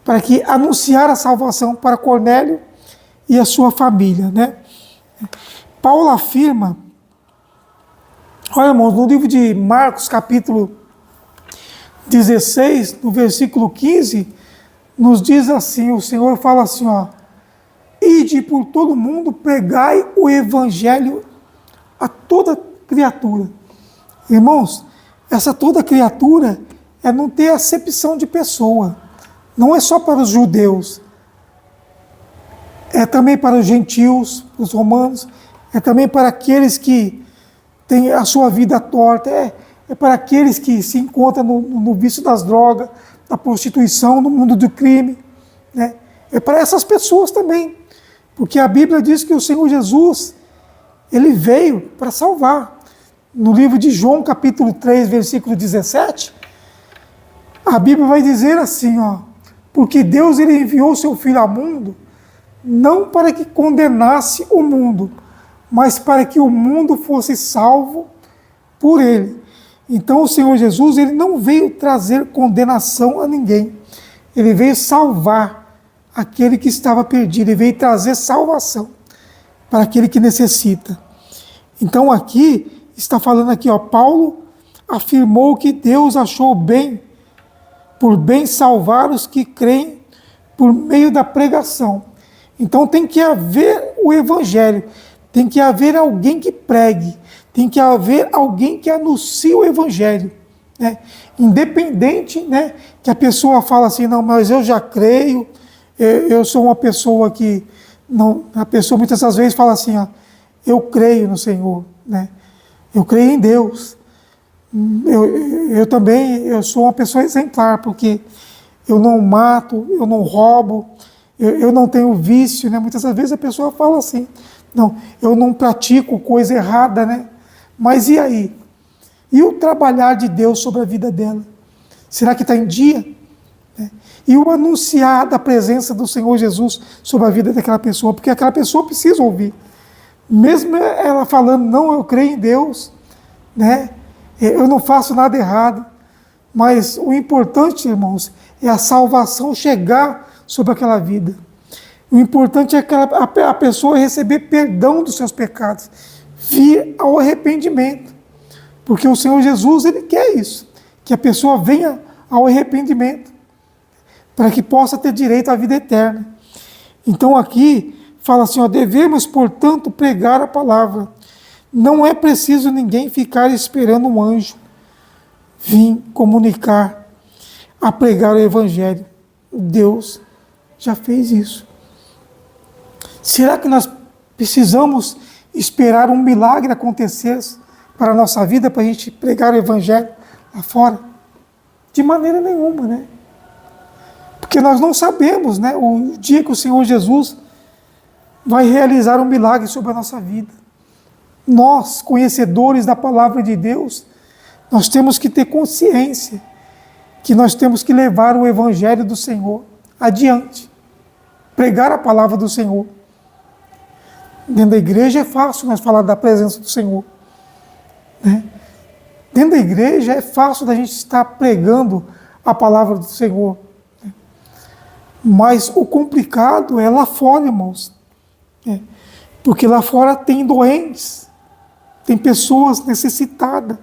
para que anunciar a salvação para Cornélio e a sua família, né? Paulo afirma, olha, irmãos, no livro de Marcos, capítulo 16, no versículo 15, nos diz assim, o Senhor fala assim, ó, ide por todo mundo, pregai o evangelho a toda criatura. Irmãos, essa toda criatura não tem acepção de pessoa. Não é só para os judeus. É também para os gentios, os romanos. É também para aqueles que têm a sua vida torta. É para aqueles que se encontram no vício das drogas, da prostituição, no mundo do crime, né? É para essas pessoas também. Porque a Bíblia diz que o Senhor Jesus, ele veio para salvar. No livro de João, capítulo 3, versículo 17, a Bíblia vai dizer assim, ó, porque Deus ele enviou o seu Filho ao mundo, não para que condenasse o mundo, mas para que o mundo fosse salvo por ele. Então o Senhor Jesus ele não veio trazer condenação a ninguém, ele veio salvar aquele que estava perdido, ele veio trazer salvação para aquele que necessita. Então aqui, está falando aqui, ó, Paulo afirmou que Deus achou por bem salvar os que creem por meio da pregação. Então tem que haver o evangelho, tem que haver alguém que pregue, tem que haver alguém que anuncie o evangelho, né? Independente, né, que a pessoa fala assim, não, mas eu já creio, eu sou uma pessoa que, não, a pessoa muitas das vezes fala assim, ó, eu creio no Senhor, né? Eu creio em Deus. Eu também, eu sou uma pessoa exemplar, porque eu não mato, eu não roubo, eu não tenho vício, né? Muitas vezes a pessoa fala assim, não, eu não pratico coisa errada, né? Mas e aí? E o trabalhar de Deus sobre a vida dela? Será que está em dia? E o anunciar da presença do Senhor Jesus sobre a vida daquela pessoa, porque aquela pessoa precisa ouvir. Mesmo ela falando, não, eu creio em Deus, né? Eu não faço nada errado, mas o importante, irmãos, é a salvação chegar sobre aquela vida. O importante é que a pessoa receber perdão dos seus pecados, vir ao arrependimento, porque o Senhor Jesus, ele quer isso, que a pessoa venha ao arrependimento, para que possa ter direito à vida eterna. Então aqui, fala assim, ó, devemos, portanto, pregar a palavra. Não é preciso ninguém ficar esperando um anjo vir comunicar, a pregar o evangelho. Deus já fez isso. Será que nós precisamos esperar um milagre acontecer para a nossa vida, para a gente pregar o evangelho lá fora? De maneira nenhuma, né? Porque nós não sabemos, né, o dia que o Senhor Jesus vai realizar um milagre sobre a nossa vida. Nós, conhecedores da palavra de Deus, nós temos que ter consciência que nós temos que levar o evangelho do Senhor adiante, pregar a palavra do Senhor. Dentro da igreja é fácil nós falar da presença do Senhor, né? Dentro da igreja é fácil da gente estar pregando a palavra do Senhor, né? Mas o complicado é lá fora, irmãos. Porque lá fora tem doentes, tem pessoas necessitadas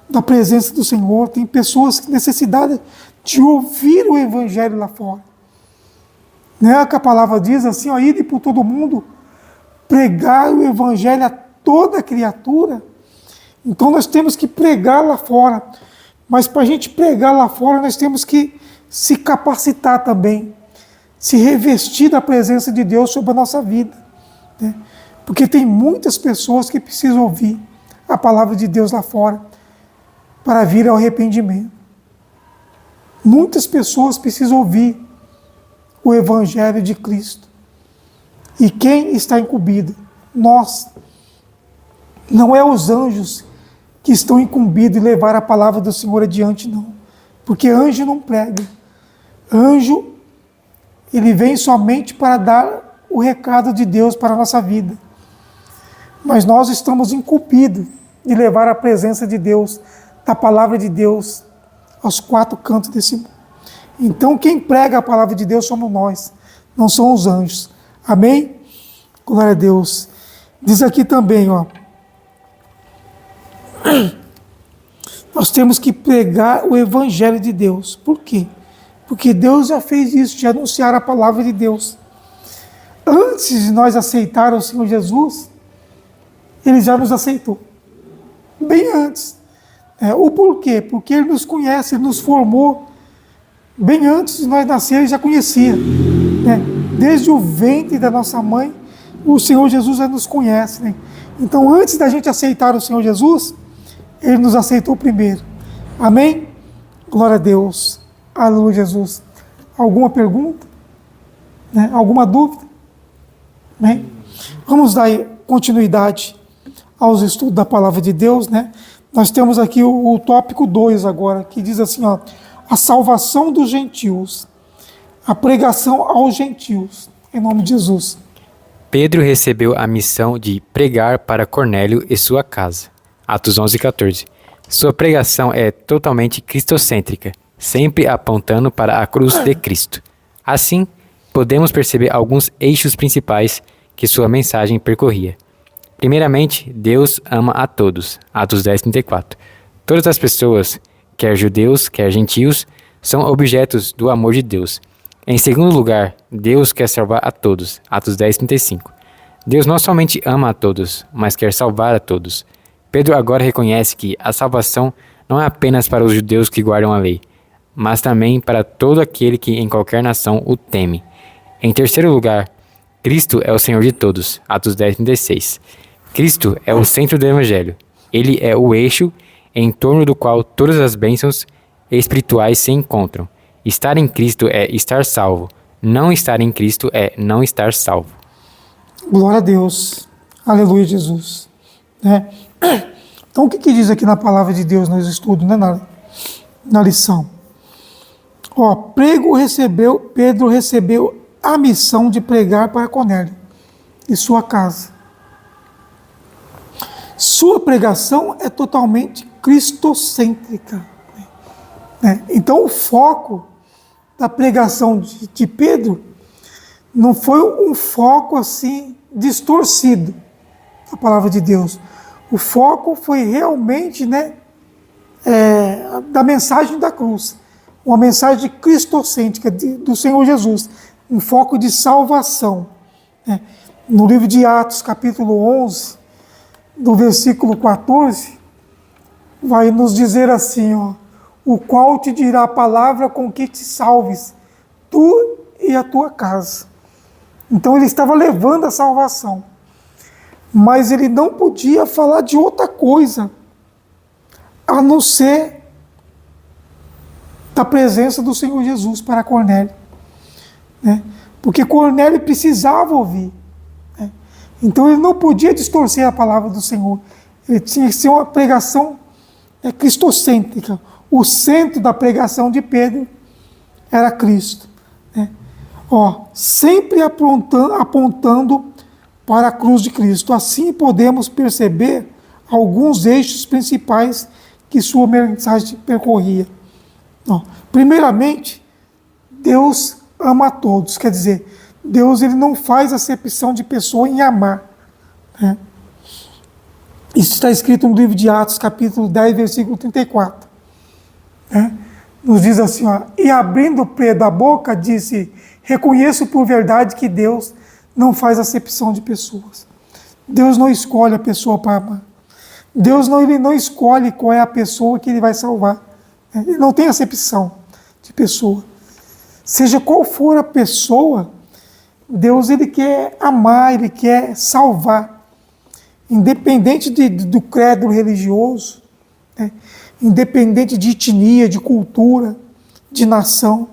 da presença do Senhor, tem pessoas necessitadas de ouvir o Evangelho lá fora. Não é que a palavra diz assim, ó, ide por todo mundo, pregar o Evangelho a toda criatura. Então nós temos que pregar lá fora. Mas para a gente pregar lá fora, nós temos que se capacitar também, se revestir da presença de Deus sobre a nossa vida, né? Porque tem muitas pessoas que precisam ouvir a palavra de Deus lá fora para vir ao arrependimento. Muitas pessoas precisam ouvir o Evangelho de Cristo. E quem está incumbido? Nós. Não é os anjos que estão incumbidos de levar a palavra do Senhor adiante, não. Porque anjo não prega. Anjo, ele vem somente para dar o recado de Deus para a nossa vida. Mas nós estamos incumbidos de levar a presença de Deus, da palavra de Deus, aos quatro cantos desse mundo. Então, quem prega a palavra de Deus somos nós, não são os anjos. Amém? Glória a Deus. Diz aqui também, ó. Nós temos que pregar o Evangelho de Deus. Por quê? Porque Deus já fez isso, de anunciar a palavra de Deus. Antes de nós aceitar o Senhor Jesus, Ele já nos aceitou. Bem antes. O porquê? Porque Ele nos conhece, Ele nos formou. Bem antes de nós nascer, Ele já conhecia. Né? Desde o ventre da nossa mãe, o Senhor Jesus já nos conhece. Né? Então, antes da gente aceitar o Senhor Jesus, Ele nos aceitou primeiro. Amém? Glória a Deus. Aleluia, Jesus. Alguma pergunta? Né? Alguma dúvida? Amém? Vamos dar continuidade aos estudos da palavra de Deus, né? Nós temos aqui o tópico 2 agora, que diz assim, ó, a salvação dos gentios, a pregação aos gentios, em nome de Jesus. Pedro recebeu a missão de pregar para Cornélio e sua casa. Atos 11:14. Sua pregação é totalmente cristocêntrica, sempre apontando para a cruz de Cristo. Assim, podemos perceber alguns eixos principais que sua mensagem percorria. Primeiramente, Deus ama a todos. Atos 10:34. Todas as pessoas, quer judeus, quer gentios, são objetos do amor de Deus. Em segundo lugar, Deus quer salvar a todos. Atos 10:35. Deus não somente ama a todos, mas quer salvar a todos. Pedro agora reconhece que a salvação não é apenas para os judeus que guardam a lei, mas também para todo aquele que em qualquer nação o teme. Em terceiro lugar, Cristo é o Senhor de todos. Atos 10:36. Cristo é o centro do Evangelho. Ele é o eixo em torno do qual todas as bênçãos espirituais se encontram. Estar em Cristo é estar salvo. Não estar em Cristo é não estar salvo. Glória a Deus. Aleluia, Jesus. Né? Então, o que diz aqui na palavra de Deus nos estudos, né, na lição? Ó, Pedro recebeu a missão de pregar para Cornélio e sua casa. Sua pregação é totalmente cristocêntrica. Né? Então, o foco da pregação de Pedro não foi um foco assim distorcido da palavra de Deus. O foco foi realmente, né, da mensagem da cruz, uma mensagem cristocêntrica do Senhor Jesus, um foco de salvação. Né? No livro de Atos, capítulo 11, do versículo 14, vai nos dizer assim, ó, o qual te dirá a palavra com que te salves, tu e a tua casa. Então ele estava levando a salvação, mas ele não podia falar de outra coisa, a não ser da presença do Senhor Jesus para Cornélio. Né? Porque Cornélio precisava ouvir. Né? Então ele não podia distorcer a palavra do Senhor. Ele tinha que ser uma pregação cristocêntrica. O centro da pregação de Pedro era Cristo. Né? Sempre apontando para a cruz de Cristo. Assim podemos perceber alguns eixos principais que sua mensagem percorria. Primeiramente, Deus ama a todos. Quer dizer, Deus ele não faz acepção de pessoa em amar. né? Isso está escrito no livro de Atos, capítulo 10, versículo 34. Né? Nos diz assim, ó, e abrindo Pedro a boca, disse, reconheço por verdade que Deus não faz acepção de pessoas. Deus não escolhe a pessoa para amar. Deus não, ele não escolhe qual é a pessoa que ele vai salvar. Ele não tem acepção de pessoa. Seja qual for a pessoa, Deus ele quer amar, ele quer salvar. Independente do credo religioso, né? Independente de etnia, de cultura, de nação,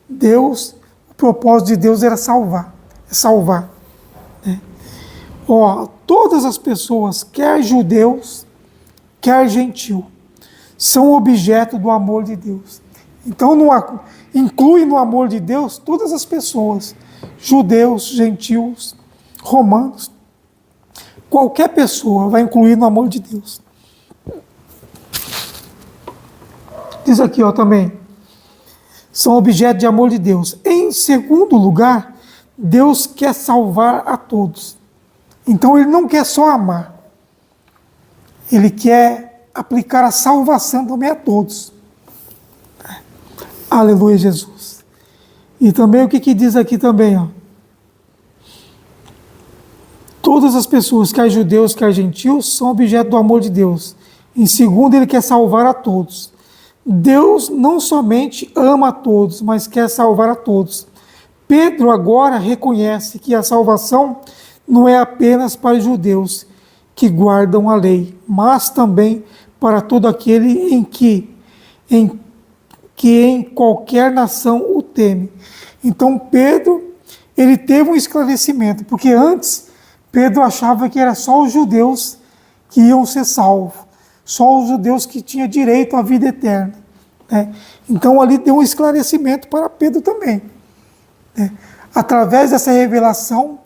Deus, o propósito de Deus era salvar. É salvar. Né? Ó, todas as pessoas, quer judeus, quer gentil, são objeto do amor de Deus. Então, inclui no amor de Deus todas as pessoas, judeus, gentios, romanos, qualquer pessoa vai incluir no amor de Deus. Diz aqui, ó, também, são objeto de amor de Deus. Em segundo lugar, Deus quer salvar a todos. Então, ele não quer só amar. Ele quer aplicar a salvação também a todos. Aleluia, Jesus. E também o que diz aqui também, ó. Todas as pessoas, quer judeus, quer gentios, são objeto do amor de Deus. Em segundo, ele quer salvar a todos. Deus não somente ama a todos, mas quer salvar a todos. Pedro agora reconhece que a salvação não é apenas para os judeus que guardam a lei, mas também para todo aquele que em qualquer nação o teme. Então Pedro, ele teve um esclarecimento, porque antes Pedro achava que era só os judeus que iam ser salvos, só os judeus que tinham direito à vida eterna. Né? Então ali deu um esclarecimento para Pedro também. Né? Através dessa revelação,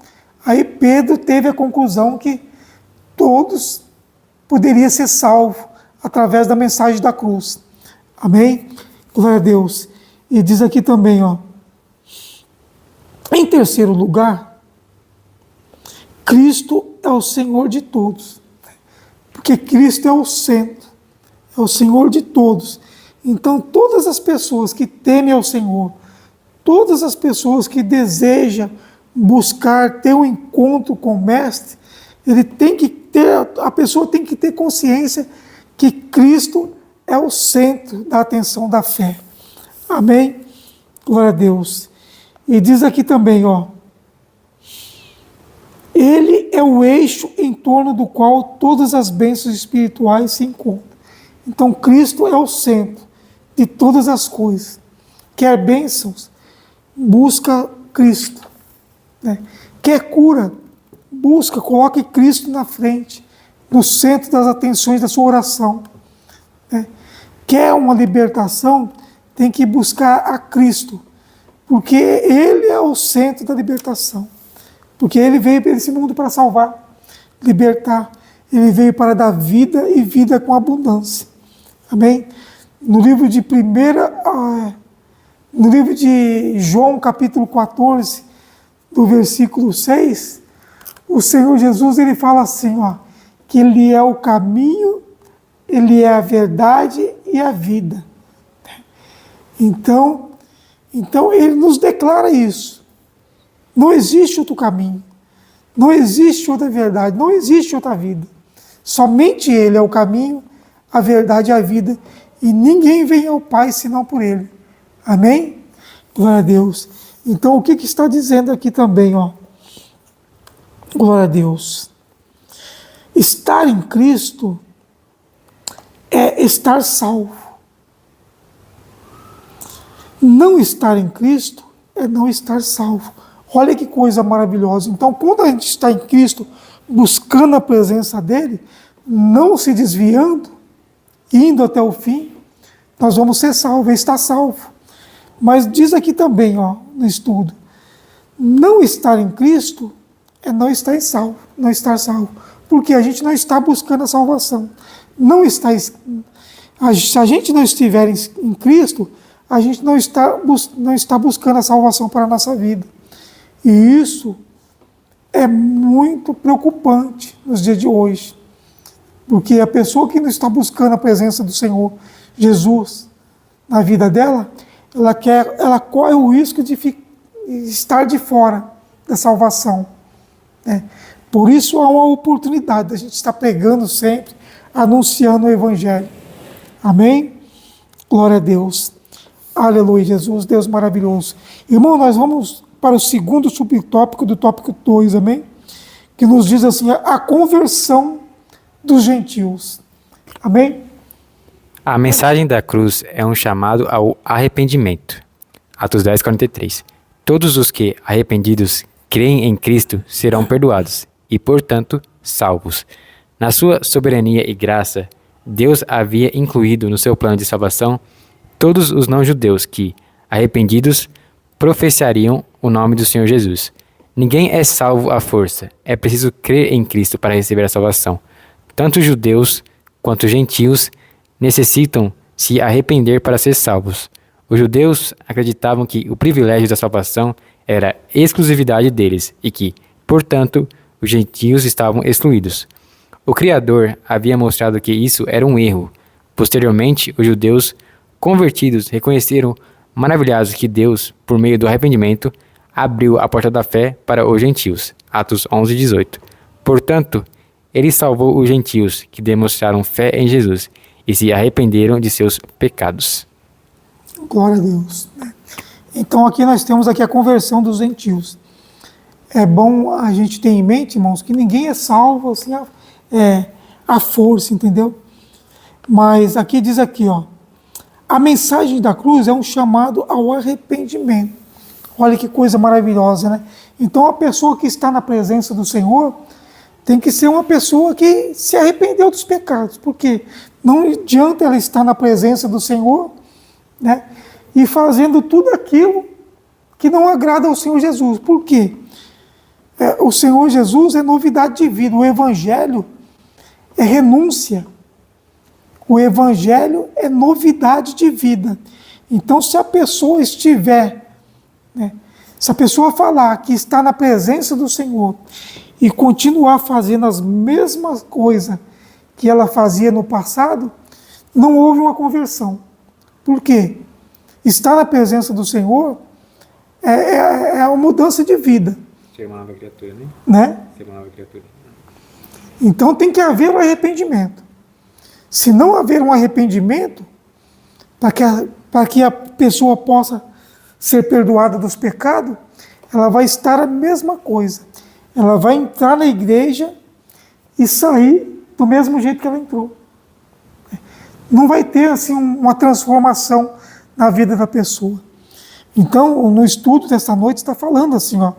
aí Pedro teve a conclusão que todos poderiam ser salvos através da mensagem da cruz. Amém? Glória a Deus. E diz aqui também, ó. Em terceiro lugar, Cristo é o Senhor de todos. Porque Cristo é o centro, é o Senhor de todos. Então, todas as pessoas que temem ao Senhor, todas as pessoas que desejam buscar ter um encontro com o Mestre, a pessoa tem que ter consciência que Cristo é o centro da atenção da fé. Amém? Glória a Deus. E diz aqui também, ó. Ele é o eixo em torno do qual todas as bênçãos espirituais se encontram. Então, Cristo é o centro de todas as coisas. Quer bênçãos, busca Cristo. Né? Quer cura, coloque Cristo na frente, no centro das atenções da sua oração. Né? Quer uma libertação, tem que buscar a Cristo, porque Ele é o centro da libertação. Porque Ele veio para esse mundo para salvar, libertar. Ele veio para dar vida e vida com abundância. Amém? No livro de João, capítulo 14, do versículo 6, o Senhor Jesus ele fala assim, ó, que Ele é o caminho, Ele é a verdade e a vida. Então Ele nos declara isso. Não existe outro caminho, não existe outra verdade, não existe outra vida. Somente Ele é o caminho, a verdade e a vida, e ninguém vem ao Pai senão por Ele. Amém? Glória a Deus. Então o que está dizendo aqui também, ó? Glória a Deus. Estar em Cristo é estar salvo. Não estar em Cristo é não estar salvo. Olha que coisa maravilhosa. Então, quando a gente está em Cristo, buscando a presença dEle, não se desviando, indo até o fim, nós vamos ser salvos, estar salvo. Mas diz aqui também, ó, no estudo, não estar em Cristo é não estar salvo, não estar salvo. Porque a gente não está buscando a salvação. Se a gente não estiver em Cristo, a gente não está buscando a salvação para a nossa vida. E isso é muito preocupante nos dias de hoje. Porque a pessoa que não está buscando a presença do Senhor Jesus na vida dela, ela corre o risco de estar de fora da salvação, né? Por isso há uma oportunidade da gente estar pregando sempre, anunciando o Evangelho. Amém? Glória a Deus. Aleluia, Jesus, Deus maravilhoso. Irmão, nós vamos para o segundo subtópico do tópico 2, amém? Que nos diz assim, a conversão dos gentios. Amém? A mensagem da cruz é um chamado ao arrependimento. Atos 10, 43. Todos os que, arrependidos, creem em Cristo serão perdoados e, portanto, salvos. Na sua soberania e graça, Deus havia incluído no seu plano de salvação todos os não-judeus que, arrependidos, professariam o nome do Senhor Jesus. Ninguém é salvo à força. É preciso crer em Cristo para receber a salvação. Tanto judeus quanto gentios necessitam se arrepender para ser salvos. Os judeus acreditavam que o privilégio da salvação era exclusividade deles e que, portanto, os gentios estavam excluídos. O Criador havia mostrado que isso era um erro. Posteriormente, os judeus convertidos reconheceram maravilhados que Deus, por meio do arrependimento, abriu a porta da fé para os gentios. Atos 11, 18. Portanto, ele salvou os gentios que demonstraram fé em Jesus e se arrependeram de seus pecados. Glória a Deus. Então aqui nós temos aqui a conversão dos gentios. É bom a gente ter em mente, irmãos, que ninguém é salvo assim à força, entendeu? Mas aqui diz aqui, ó, a mensagem da cruz é um chamado ao arrependimento. Olha que coisa maravilhosa, né? Então a pessoa que está na presença do Senhor tem que ser uma pessoa que se arrependeu dos pecados, porque não adianta ela estar na presença do Senhor, né, e fazendo tudo aquilo que não agrada ao Senhor Jesus. Por quê? O Senhor Jesus é novidade de vida, o Evangelho é renúncia, o Evangelho é novidade de vida. Então, se a pessoa estiver, né, se a pessoa falar que está na presença do Senhor e continuar fazendo as mesmas coisas que ela fazia no passado, não houve uma conversão. Por quê? Estar na presença do Senhor é uma mudança de vida. Ser uma nova criatura, Né? Ser uma nova criatura. Então tem que haver um arrependimento. Se não haver um arrependimento, para que a pessoa possa ser perdoada dos pecados, ela vai estar a mesma coisa. Ela vai entrar na igreja e sair do mesmo jeito que ela entrou. Não vai ter assim uma transformação na vida da pessoa. Então, no estudo desta noite está falando assim, ó,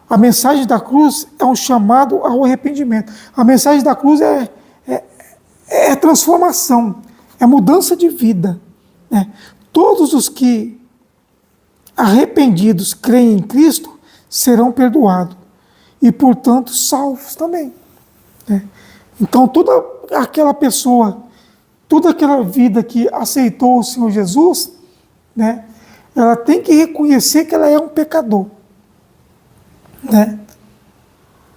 a mensagem da cruz é um chamado ao arrependimento. A mensagem da cruz é transformação, é mudança de vida, né? Todos os que arrependidos creem em Cristo serão perdoados e, portanto, salvos também, né? Então, toda aquela pessoa, toda aquela vida que aceitou o Senhor Jesus, né, ela tem que reconhecer que ela é um pecador, né?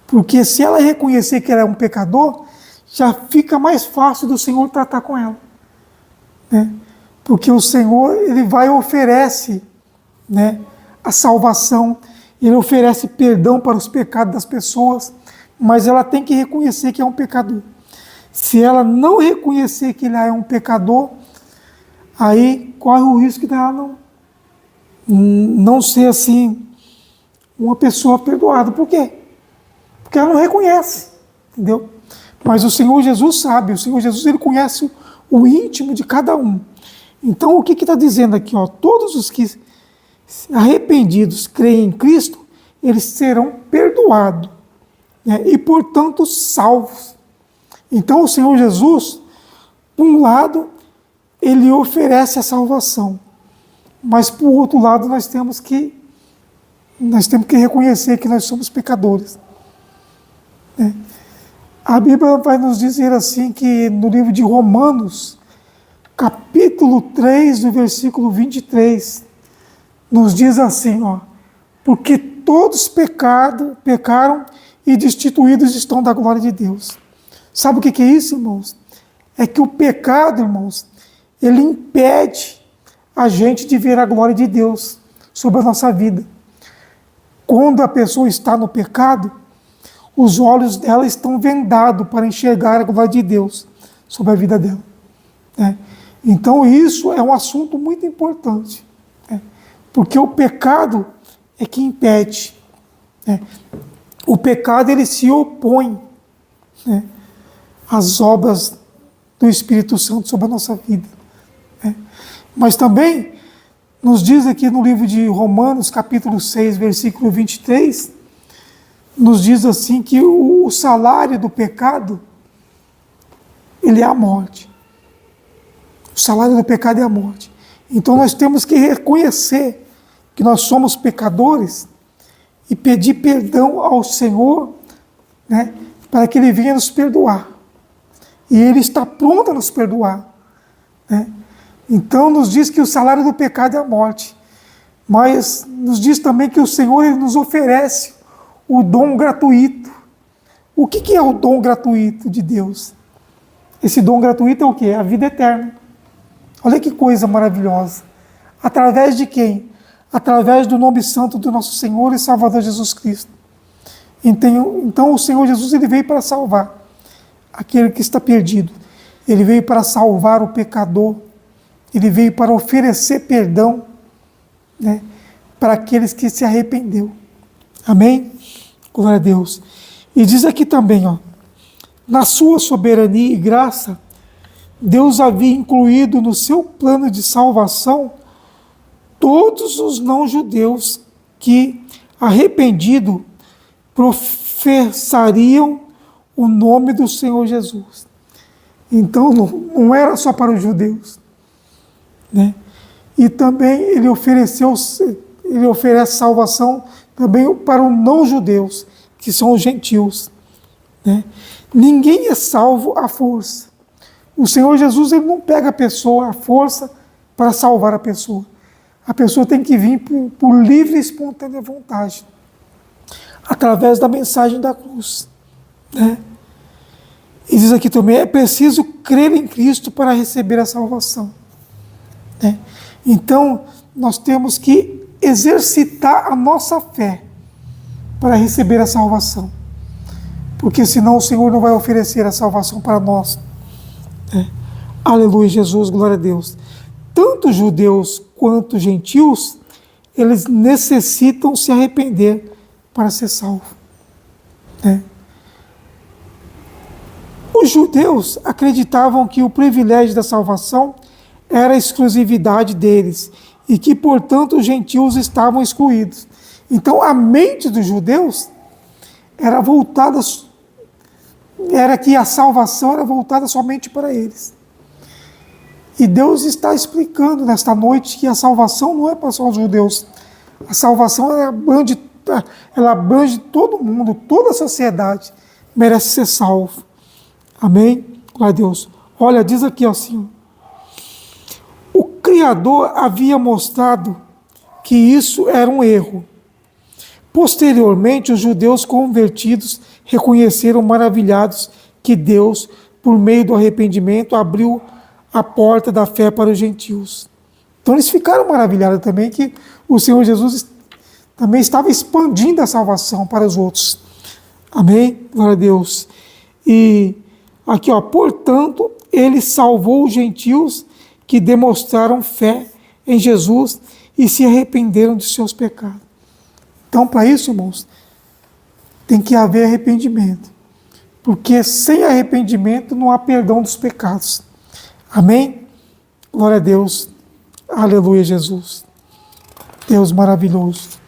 Porque se ela reconhecer que ela é um pecador, já fica mais fácil do Senhor tratar com ela, né? Porque o Senhor, ele vai e oferece, né, a salvação, ele oferece perdão para os pecados das pessoas, mas ela tem que reconhecer que é um pecador. Se ela não reconhecer que ela é um pecador, aí corre o risco dela não ser assim uma pessoa perdoada. Por quê? Porque ela não reconhece, entendeu? Mas o Senhor Jesus sabe, o Senhor Jesus, ele conhece o íntimo de cada um. Então o que está dizendo aqui? Ó, todos os que arrependidos creem em Cristo, eles serão perdoados, né, e portanto salvos. Então o Senhor Jesus, por um lado, ele oferece a salvação, mas por outro lado nós temos que reconhecer que nós somos pecadores, né? A Bíblia vai nos dizer assim que no livro de Romanos, capítulo 3, no versículo 23, nos diz assim, ó, porque todos pecaram e destituídos estão da glória de Deus. Sabe o que é isso, irmãos? É que o pecado, irmãos, ele impede a gente de ver a glória de Deus sobre a nossa vida. Quando a pessoa está no pecado, os olhos dela estão vendados para enxergar a glória de Deus sobre a vida dela. Né? Então isso é um assunto muito importante, né? Porque o pecado é que impede. Né? O pecado ele se opõe, né, às obras do Espírito Santo sobre a nossa vida. Né? Mas também nos diz aqui no livro de Romanos, capítulo 6, versículo 23, nos diz assim que o salário do pecado, ele é a morte. O salário do pecado é a morte. Então nós temos que reconhecer que nós somos pecadores e pedir perdão ao Senhor, né, para que Ele venha nos perdoar. E Ele está pronto a nos perdoar. Né? Então nos diz que o salário do pecado é a morte. Mas nos diz também que o Senhor ele nos oferece o dom gratuito. O que é o dom gratuito de Deus? Esse dom gratuito é o quê? É a vida eterna. Olha que coisa maravilhosa. Através de quem? Através do nome santo do nosso Senhor e Salvador Jesus Cristo. Então o Senhor Jesus ele veio para salvar aquele que está perdido. Ele veio para salvar o pecador. Ele veio para oferecer perdão, né, para aqueles que se arrependeu. Amém? Glória a Deus. E diz aqui também, ó, na sua soberania e graça, Deus havia incluído no seu plano de salvação todos os não-judeus que, arrependido, professariam o nome do Senhor Jesus. Então, não era só para os judeus, né? E também ele oferece salvação também para os não-judeus, que são os gentios, né? Ninguém é salvo à força. O Senhor Jesus ele não pega a pessoa à força para salvar a pessoa. A pessoa tem que vir por livre e espontânea vontade, através da mensagem da cruz. Né? E diz aqui também, é preciso crer em Cristo para receber a salvação. Né? Então, nós temos que exercitar a nossa fé para receber a salvação. Porque senão o Senhor não vai oferecer a salvação para nós. Né? Aleluia, Jesus, glória a Deus. Tanto judeus quanto gentios, eles necessitam se arrepender para ser salvos. Né? Os judeus acreditavam que o privilégio da salvação era a exclusividade deles e que, portanto, os gentios estavam excluídos. Então, a mente dos judeus era voltada, era que a salvação era voltada somente para eles. E Deus está explicando nesta noite que a salvação não é para só os judeus. A salvação ela abrange todo mundo, toda a sociedade merece ser salvo. Amém? Glória a Deus. Olha, diz aqui assim, o Criador havia mostrado que isso era um erro. Posteriormente, os judeus convertidos reconheceram maravilhados que Deus, por meio do arrependimento, abriu a porta da fé para os gentios. Então eles ficaram maravilhados também que o Senhor Jesus também estava expandindo a salvação para os outros. Amém? Glória a Deus. E aqui, ó, portanto, ele salvou os gentios que demonstraram fé em Jesus e se arrependeram de seus pecados. Então, para isso, irmãos, tem que haver arrependimento. Porque sem arrependimento não há perdão dos pecados. Amém? Glória a Deus. Aleluia, Jesus. Deus maravilhoso.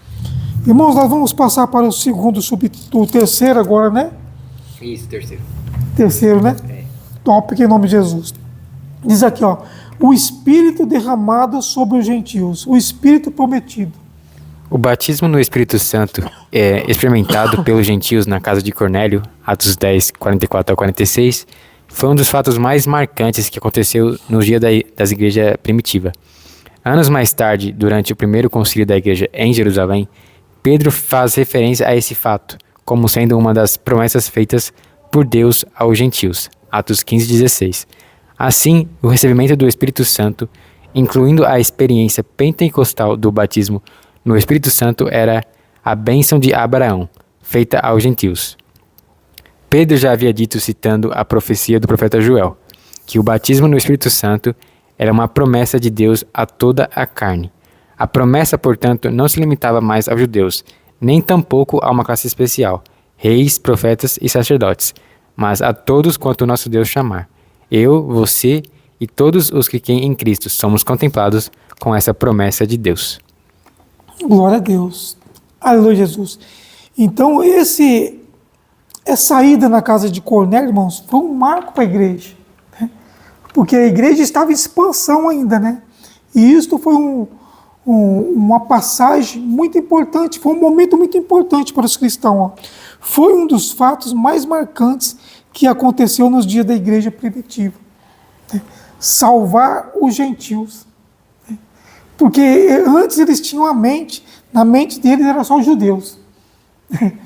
Irmãos, nós vamos passar para o terceiro agora, né? Isso, terceiro. Terceiro, né? É. Top, em nome de Jesus. Diz aqui, ó, o Espírito derramado sobre os gentios, o Espírito prometido. O batismo no Espírito Santo é experimentado pelos gentios na casa de Cornélio, Atos 10, 44 a 46, foi um dos fatos mais marcantes que aconteceu no dia das igrejas primitivas. Anos mais tarde, durante o primeiro concílio da igreja em Jerusalém, Pedro faz referência a esse fato como sendo uma das promessas feitas por Deus aos gentios. Atos 15:16. Assim, o recebimento do Espírito Santo, incluindo a experiência pentecostal do batismo no Espírito Santo, era a bênção de Abraão, feita aos gentios. Pedro já havia dito, citando a profecia do profeta Joel, que o batismo no Espírito Santo era uma promessa de Deus a toda a carne. A promessa, portanto, não se limitava mais aos judeus, nem tampouco a uma classe especial, reis, profetas e sacerdotes, mas a todos quanto o nosso Deus chamar. Eu, você e todos os que creem em Cristo somos contemplados com essa promessa de Deus. Glória a Deus. Aleluia, Jesus. Então, essa ida na casa de Cornélio, irmãos, foi um marco para a igreja, né? Porque a igreja estava em expansão ainda, né? E isto foi uma passagem muito importante, foi um momento muito importante para os cristãos. Ó. Foi um dos fatos mais marcantes que aconteceu nos dias da igreja primitiva. Né? Salvar os gentios. Né? Porque antes eles tinham na mente deles era só os judeus. Né?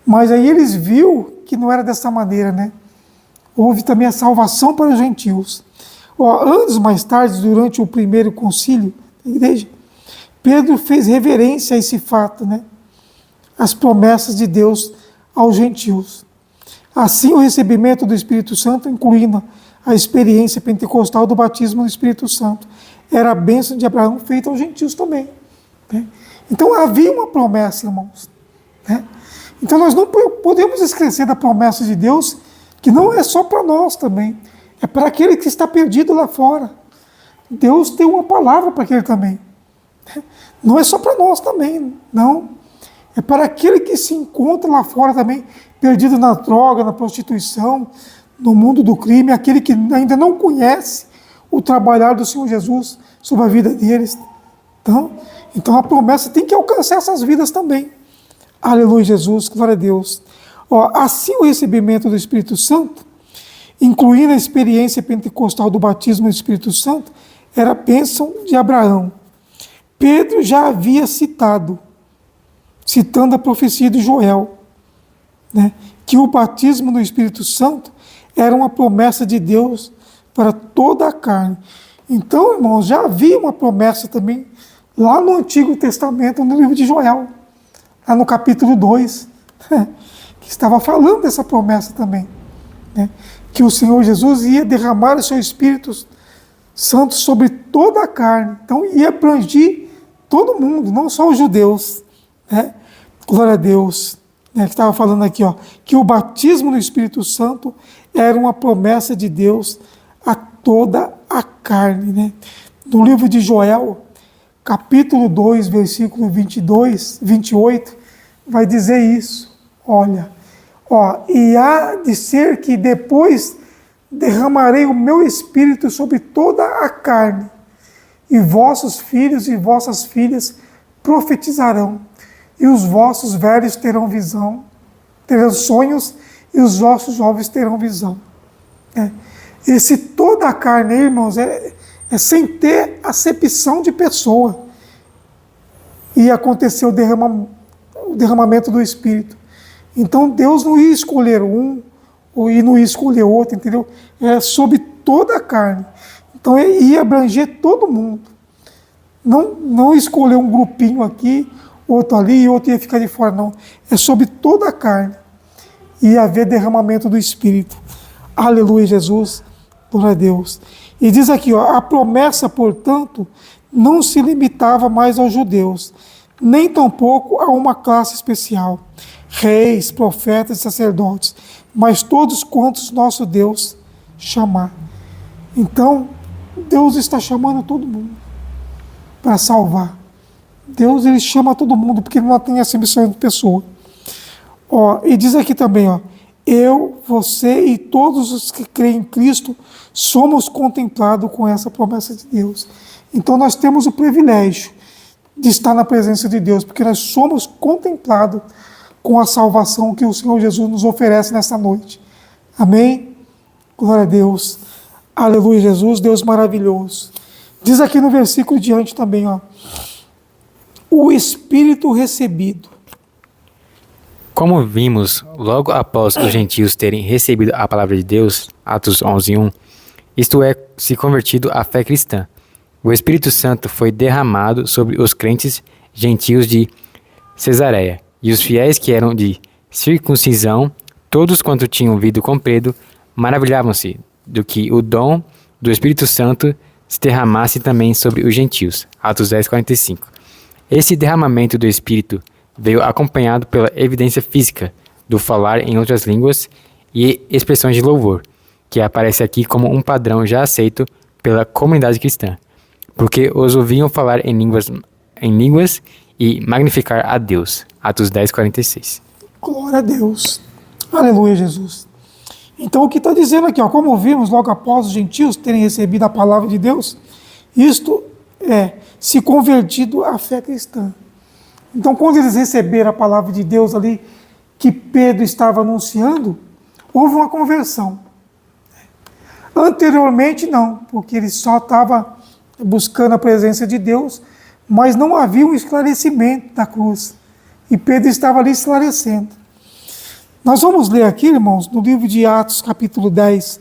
Mas aí eles viram que não era dessa maneira, né? Houve também a salvação para os gentios. Ó, anos mais tarde, durante o primeiro concílio da igreja, Pedro fez reverência a esse fato, né? As promessas de Deus aos gentios. Assim, o recebimento do Espírito Santo, incluindo a experiência pentecostal do batismo no Espírito Santo, era a bênção de Abraão feita aos gentios também. Né? Então, havia uma promessa, irmãos. Né? Então, nós não podemos esquecer da promessa de Deus, que não é só para nós também, é para aquele que está perdido lá fora. Deus tem uma palavra para aquele também. Não é só para nós também, não. É para aquele que se encontra lá fora também, perdido na droga, na prostituição, no mundo do crime, aquele que ainda não conhece o trabalhar do Senhor Jesus sobre a vida deles. Então a promessa tem que alcançar essas vidas também. Aleluia, Jesus, glória a Deus. Ó, assim o recebimento do Espírito Santo, incluindo a experiência pentecostal do batismo no Espírito Santo, era a bênção de Abraão. Pedro já havia citando a profecia de Joel, né, que o batismo no Espírito Santo era uma promessa de Deus para toda a carne. Então, irmãos, já havia uma promessa também lá no Antigo Testamento, no livro de Joel, lá no capítulo 2, que estava falando dessa promessa também, né, que o Senhor Jesus ia derramar o seu Espírito Santo sobre toda a carne. Então, ia abranger todo mundo, não só os judeus. Né? Glória a Deus. Né? Que estava falando aqui, ó, que o batismo no Espírito Santo era uma promessa de Deus a toda a carne. Né? No livro de Joel, capítulo 2, versículo 28, vai dizer isso. Olha, e há de ser que depois derramarei o meu Espírito sobre toda a carne, e vossos filhos e vossas filhas profetizarão, e os vossos velhos terão sonhos, e os vossos jovens terão visão. Esse toda a carne, irmãos, é sem ter acepção de pessoa. E aconteceu o derramamento do Espírito. Então Deus não ia escolher um, e não ia escolher outro, entendeu? É sobre toda a carne. Então ele ia abranger todo mundo. Não escolher um grupinho aqui, outro ali, e outro ia ficar de fora, não. É sobre toda a carne. Ia haver derramamento do Espírito. Aleluia, Jesus. Glória a Deus. E diz aqui, ó, a promessa, portanto, não se limitava mais aos judeus, nem tampouco a uma classe especial, reis, profetas e sacerdotes, mas todos quantos nosso Deus chamar. Então, Deus está chamando todo mundo para salvar. Deus, ele chama todo mundo, porque ele não tem acepção de pessoa. Ó, e diz aqui também, ó, eu, você e todos os que creem em Cristo somos contemplados com essa promessa de Deus. Então nós temos o privilégio de estar na presença de Deus, porque nós somos contemplados com a salvação que o Senhor Jesus nos oferece nessa noite. Amém? Glória a Deus. Aleluia, Jesus, Deus maravilhoso. Diz aqui no versículo diante também, ó, o Espírito recebido. Como vimos, logo após os gentios terem recebido a palavra de Deus, Atos 11:1, isto é, se convertido à fé cristã, o Espírito Santo foi derramado sobre os crentes gentios de Cesareia, e os fiéis que eram de circuncisão, todos quanto tinham ouvido com Pedro, maravilhavam-se do que o dom do Espírito Santo se derramasse também sobre os gentios. Atos 10:45. Esse derramamento do Espírito veio acompanhado pela evidência física do falar em outras línguas e expressões de louvor, que aparece aqui como um padrão já aceito pela comunidade cristã, porque os ouviam falar em línguas e magnificar a Deus. Atos 10:46. Glória a Deus. Aleluia, Jesus. Então o que está dizendo aqui, ó, como vimos logo após os gentios terem recebido a palavra de Deus, isto é, se convertido à fé cristã. Então quando eles receberam a palavra de Deus ali, que Pedro estava anunciando, houve uma conversão. Anteriormente não, porque ele só estava buscando a presença de Deus, mas não havia um esclarecimento da cruz. E Pedro estava ali esclarecendo. Nós vamos ler aqui, irmãos, no livro de Atos, capítulo 10,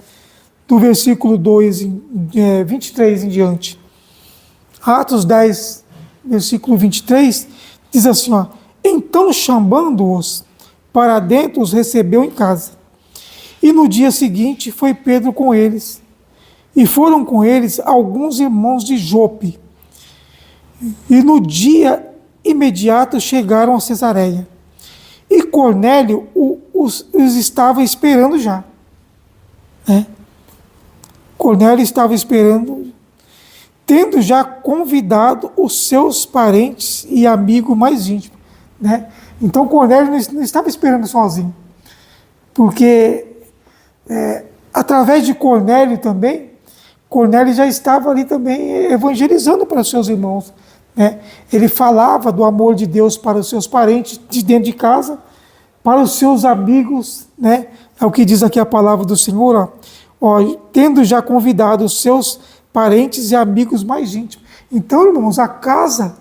do versículo 23 em diante. Atos 10, versículo 23, diz assim, ó, então chamando-os para dentro, os recebeu em casa. E no dia seguinte foi Pedro com eles. E foram com eles alguns irmãos de Jope. E no dia imediato chegaram a Cesareia. E Cornélio os estava esperando já. Cornélio estava esperando, tendo já convidado os seus parentes e amigos mais íntimos. Então Cornélio não estava esperando sozinho. Porque através de Cornélio também, Cornélio já estava ali também evangelizando para os seus irmãos. Ele falava do amor de Deus para os seus parentes de dentro de casa, para os seus amigos, é o que diz aqui a palavra do Senhor, tendo já convidado os seus parentes e amigos mais íntimos. Então, irmãos, a casa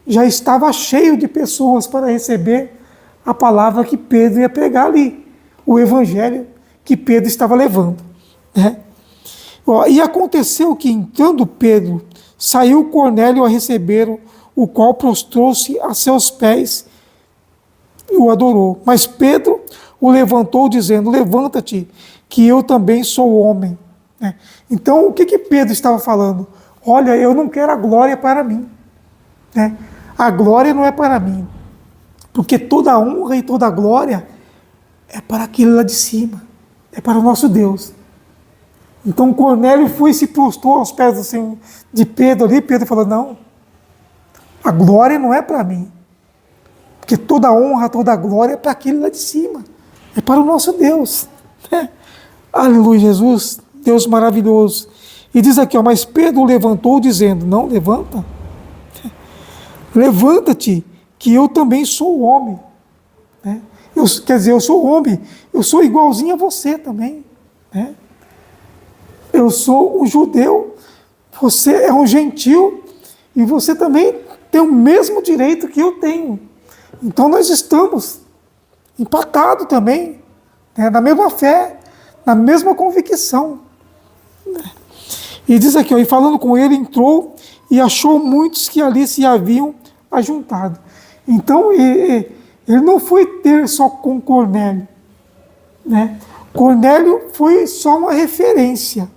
já estava cheia de pessoas para receber a palavra que Pedro ia pregar ali, o evangelho que Pedro estava levando. E aconteceu que, entrando Pedro, saiu Cornélio a receber, o qual prostrou-se a seus pés e o adorou. Mas Pedro o levantou, dizendo, levanta-te, que eu também sou homem. Então, o que Pedro estava falando? Olha, eu não quero a glória para mim. A glória não é para mim, porque toda a honra e toda a glória é para aquele lá de cima, é para o nosso Deus. Então Cornélio foi e se prostrou aos pés do Senhor, de Pedro ali. Pedro falou, não, a glória não é para mim, porque toda a honra, toda a glória é para aquele lá de cima, é para o nosso Deus. Aleluia, Jesus, Deus maravilhoso. E diz aqui, mas Pedro o levantou dizendo, não, levanta, levanta-te, que eu também sou homem. Quer dizer, eu sou homem, eu sou igualzinho a você também. Eu sou um judeu, você é um gentil, e você também tem o mesmo direito que eu tenho. Então nós estamos empatados também, na mesma fé, na mesma convicção. E diz aqui, e falando com ele, entrou e achou muitos que ali se haviam ajuntado. Então ele não foi ter só com Cornélio. Cornélio foi só uma referência.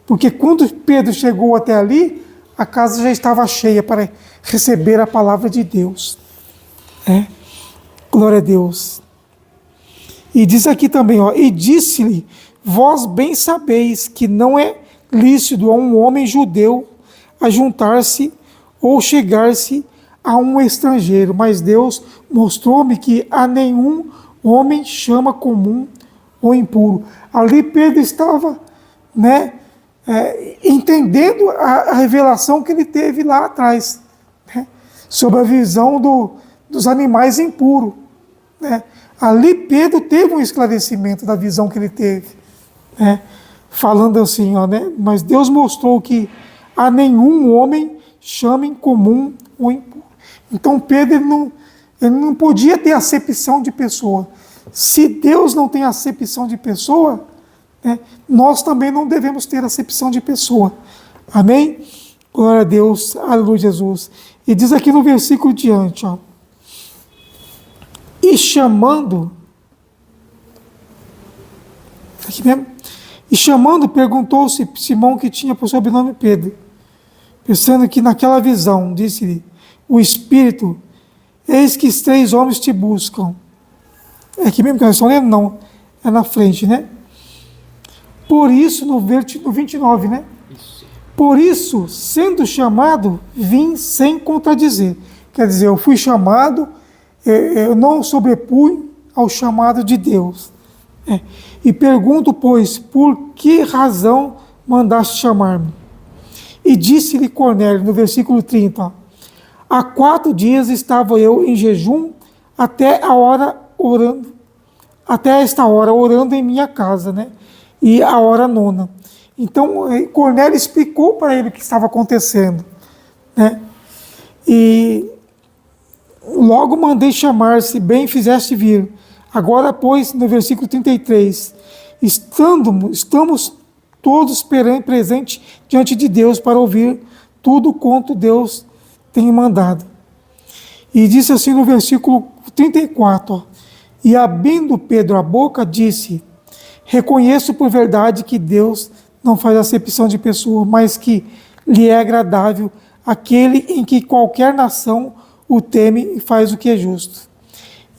Porque quando Pedro chegou até ali, a casa já estava cheia para receber a palavra de Deus. Glória a Deus. E diz aqui também, e disse-lhe, vós bem sabeis que não é lícito a um homem judeu ajuntar-se ou chegar-se a um estrangeiro, mas Deus mostrou-me que a nenhum homem chama comum ou impuro. Ali Pedro estava, entendendo a revelação que ele teve lá atrás, sobre a visão dos animais impuros. Ali Pedro teve um esclarecimento da visão que ele teve, falando assim, mas Deus mostrou que a nenhum homem chame comum ou impuro. Então Pedro Ele não podia ter acepção de pessoa. Se Deus não tem acepção de pessoa, né, nós também não devemos ter acepção de pessoa. Amém? Glória a Deus, aleluia, Jesus. E diz aqui no versículo diante, ó. E chamando, aqui mesmo, e chamando, perguntou-se Simão, que tinha por sobrenome Pedro, pensando que naquela visão, disse-lhe o Espírito: eis que 3 homens te buscam. É aqui mesmo que nós estamos lendo? Não, é na frente, né? Por isso, no 29, né? Por isso, sendo chamado, vim sem contradizer. Quer dizer, eu fui chamado, eu não sobrepui ao chamado de Deus. E pergunto, pois, por que razão mandaste chamar-me? E disse-lhe Cornélio, no versículo 30, ó, há 4 dias estava eu em jejum até esta hora orando em minha casa, né? E a hora 9. Então, Cornélio explicou para ele o que estava acontecendo, né? E logo mandei chamar-se, bem fizeste vir. Agora, pois, no versículo 33, estamos todos presentes diante de Deus para ouvir tudo quanto Deus tem mandado. E disse assim no versículo 34, ó, e abrindo Pedro a boca, disse: reconheço por verdade que Deus não faz acepção de pessoa, mas que lhe é agradável aquele em que qualquer nação o teme e faz o que é justo.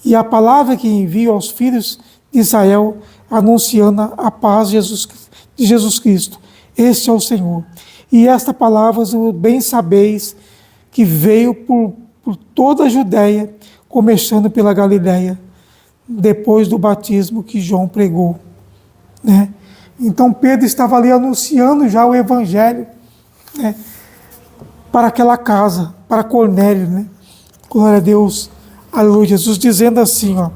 E a palavra que envio aos filhos de Israel, anunciando a paz de Jesus Cristo. Este é o Senhor. E esta palavra, bem sabeis, que veio por toda a Judéia, começando pela Galiléia, depois do batismo que João pregou, né? Então Pedro estava ali anunciando já o Evangelho, né, para aquela casa, para Cornélio, né? Glória a Deus, aleluia, Jesus dizendo assim, ó,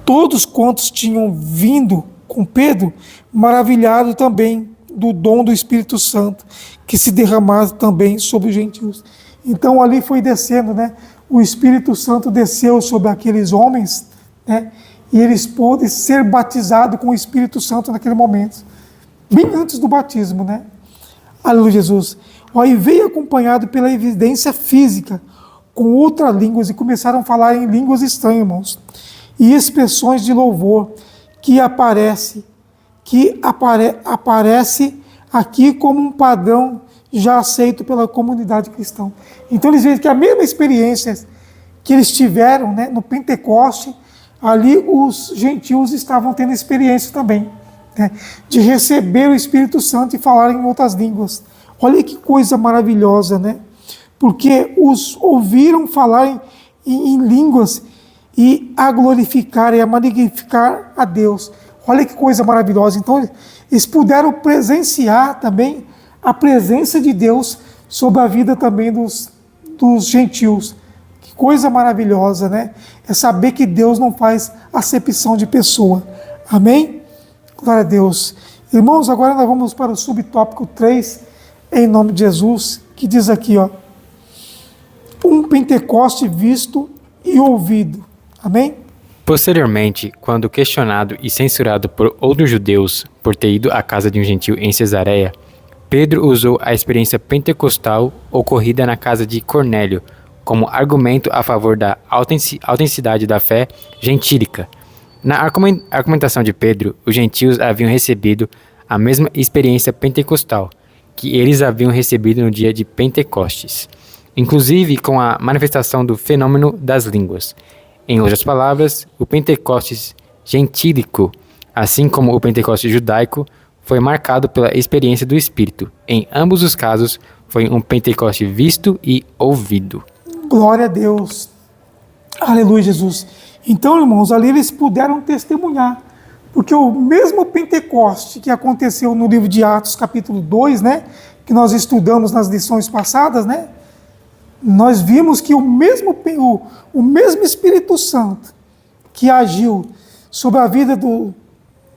todos quantos tinham vindo com Pedro, maravilhado também do dom do Espírito Santo, que se derramava também sobre os gentios. Então ali foi descendo, né? O Espírito Santo desceu sobre aqueles homens, né? E eles podem ser batizados com o Espírito Santo naquele momento, bem antes do batismo, né? Aleluia, Jesus. Aí veio acompanhado pela evidência física, com outras línguas, e começaram a falar em línguas estranhas, irmãos, e expressões de louvor que aparece aqui como um padrão já aceito pela comunidade cristã. Então eles veem que a mesma experiência que eles tiveram, né, no Pentecoste, ali os gentios estavam tendo experiência também, né, de receber o Espírito Santo e falar em outras línguas. Olha que coisa maravilhosa, né? Porque os ouviram falar em línguas e a glorificar e a magnificar a Deus. Olha que coisa maravilhosa. Então eles puderam presenciar também a presença de Deus sobre a vida também dos gentios. Que coisa maravilhosa, né? É saber que Deus não faz acepção de pessoa. Amém? Glória a Deus. Irmãos, agora nós vamos para o subtópico 3, em nome de Jesus, que diz aqui, ó, um Pentecoste visto e ouvido. Amém? Posteriormente, quando questionado e censurado por outros judeus por ter ido à casa de um gentil em Cesareia, Pedro usou a experiência pentecostal ocorrida na casa de Cornélio como argumento a favor da autenticidade da fé gentílica. Na argumentação de Pedro, os gentios haviam recebido a mesma experiência pentecostal que eles haviam recebido no dia de Pentecostes, inclusive com a manifestação do fenômeno das línguas. Em outras palavras, o Pentecostes gentílico, assim como o Pentecostes judaico, foi marcado pela experiência do Espírito. Em ambos os casos, foi um Pentecoste visto e ouvido. Glória a Deus. Aleluia, Jesus. Então, irmãos, ali eles puderam testemunhar, porque o mesmo Pentecoste que aconteceu no livro de Atos, capítulo 2, né, que nós estudamos nas lições passadas, né, nós vimos que o mesmo Espírito Santo que agiu sobre a vida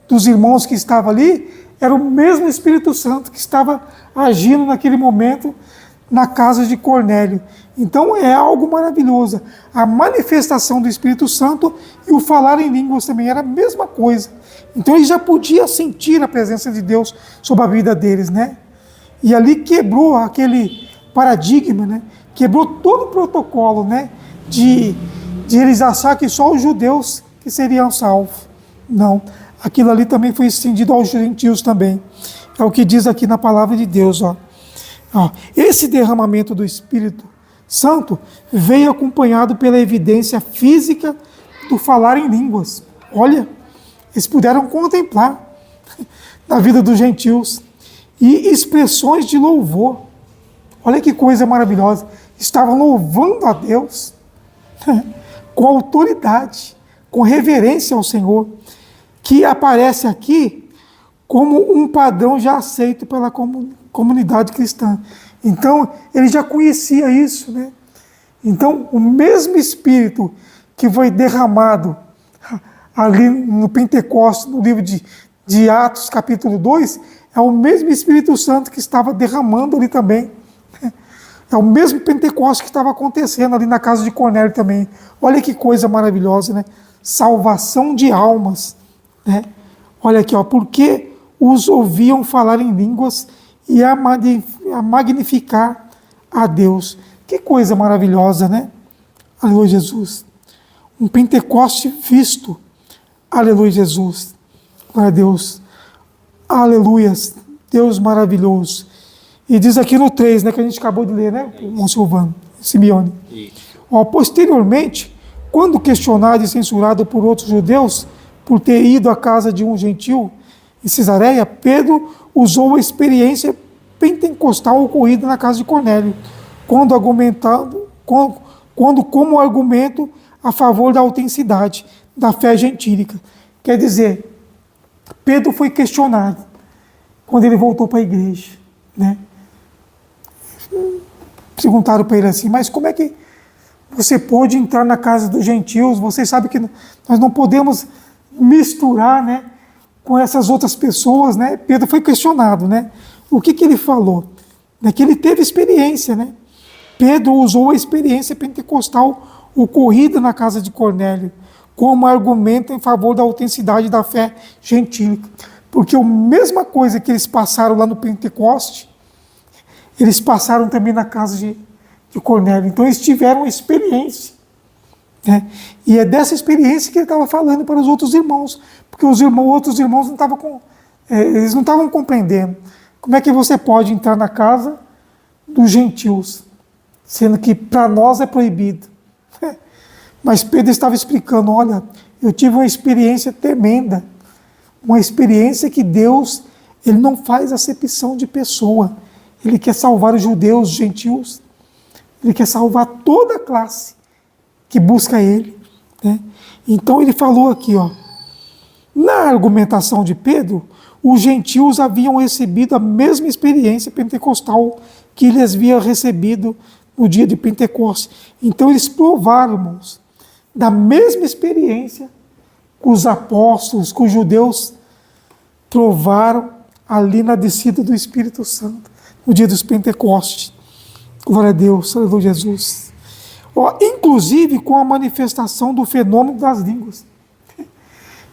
dos irmãos que estavam ali, era o mesmo Espírito Santo que estava agindo naquele momento na casa de Cornélio. Então é algo maravilhoso. A manifestação do Espírito Santo e o falar em línguas também era a mesma coisa. Então ele já podia sentir a presença de Deus sobre a vida deles, né? E ali quebrou aquele paradigma, né? Quebrou todo o protocolo, né? De eles achar que só os judeus que seriam salvos. Não. Aquilo ali também foi estendido aos gentios também. É o que diz aqui na palavra de Deus, ó. Esse derramamento do Espírito Santo veio acompanhado pela evidência física do falar em línguas. Olha, eles puderam contemplar na vida dos gentios e expressões de louvor. Olha que coisa maravilhosa. Estavam louvando a Deus com autoridade, com reverência ao Senhor, que aparece aqui como um padrão já aceito pela comunidade cristã. Então, ele já conhecia isso, né? Então, o mesmo Espírito que foi derramado ali no Pentecostes, no livro de Atos, capítulo 2, é o mesmo Espírito Santo que estava derramando ali também. É o mesmo Pentecostes que estava acontecendo ali na casa de Cornélio também. Olha que coisa maravilhosa, né? Salvação de almas, né? Olha aqui, ó, porque os ouviam falar em línguas e a magnificar a Deus. Que coisa maravilhosa, né? Aleluia, Jesus. Um Pentecoste visto. Aleluia, Jesus. Glória a Deus. Aleluia, Deus maravilhoso. E diz aqui no 3, né, que a gente acabou de ler, né, o Silvano, Simeone. Ó, posteriormente, quando questionado e censurado por outros judeus por ter ido à casa de um gentil em Cesareia, Pedro usou a experiência pentecostal ocorrida na casa de Cornélio, quando como argumento a favor da autenticidade da fé gentílica. Quer dizer, Pedro foi questionado quando ele voltou para a igreja, né? Perguntaram para ele assim, mas como é que você pôde entrar na casa dos gentios? Você sabe que nós não podemos misturar, né, com essas outras pessoas, né? Pedro foi questionado, né? O que ele falou? É que ele teve experiência, né? Pedro usou a experiência pentecostal ocorrida na casa de Cornélio como argumento em favor da autenticidade da fé gentílica. Porque a mesma coisa que eles passaram lá no Pentecoste, eles passaram também na casa de Cornélio. Então eles tiveram uma experiência, né? E é dessa experiência que ele estava falando para os outros irmãos, porque os outros irmãos não estavam eles não estavam compreendendo. Como é que você pode entrar na casa dos gentios, sendo que para nós é proibido? Mas Pedro estava explicando, olha, eu tive uma experiência tremenda, uma experiência que Deus, ele não faz acepção de pessoa. Ele quer salvar os judeus, os gentios. Ele quer salvar toda a classe que busca ele, né? Então ele falou aqui, ó, na argumentação de Pedro, os gentios haviam recebido a mesma experiência pentecostal que eles haviam recebido no dia de Pentecostes. Então eles provaram, irmãos, da mesma experiência que os apóstolos, que os judeus provaram ali na descida do Espírito Santo, no dia dos Pentecostes. Glória a Deus, aleluia, Jesus. Ó, inclusive com a manifestação do fenômeno das línguas.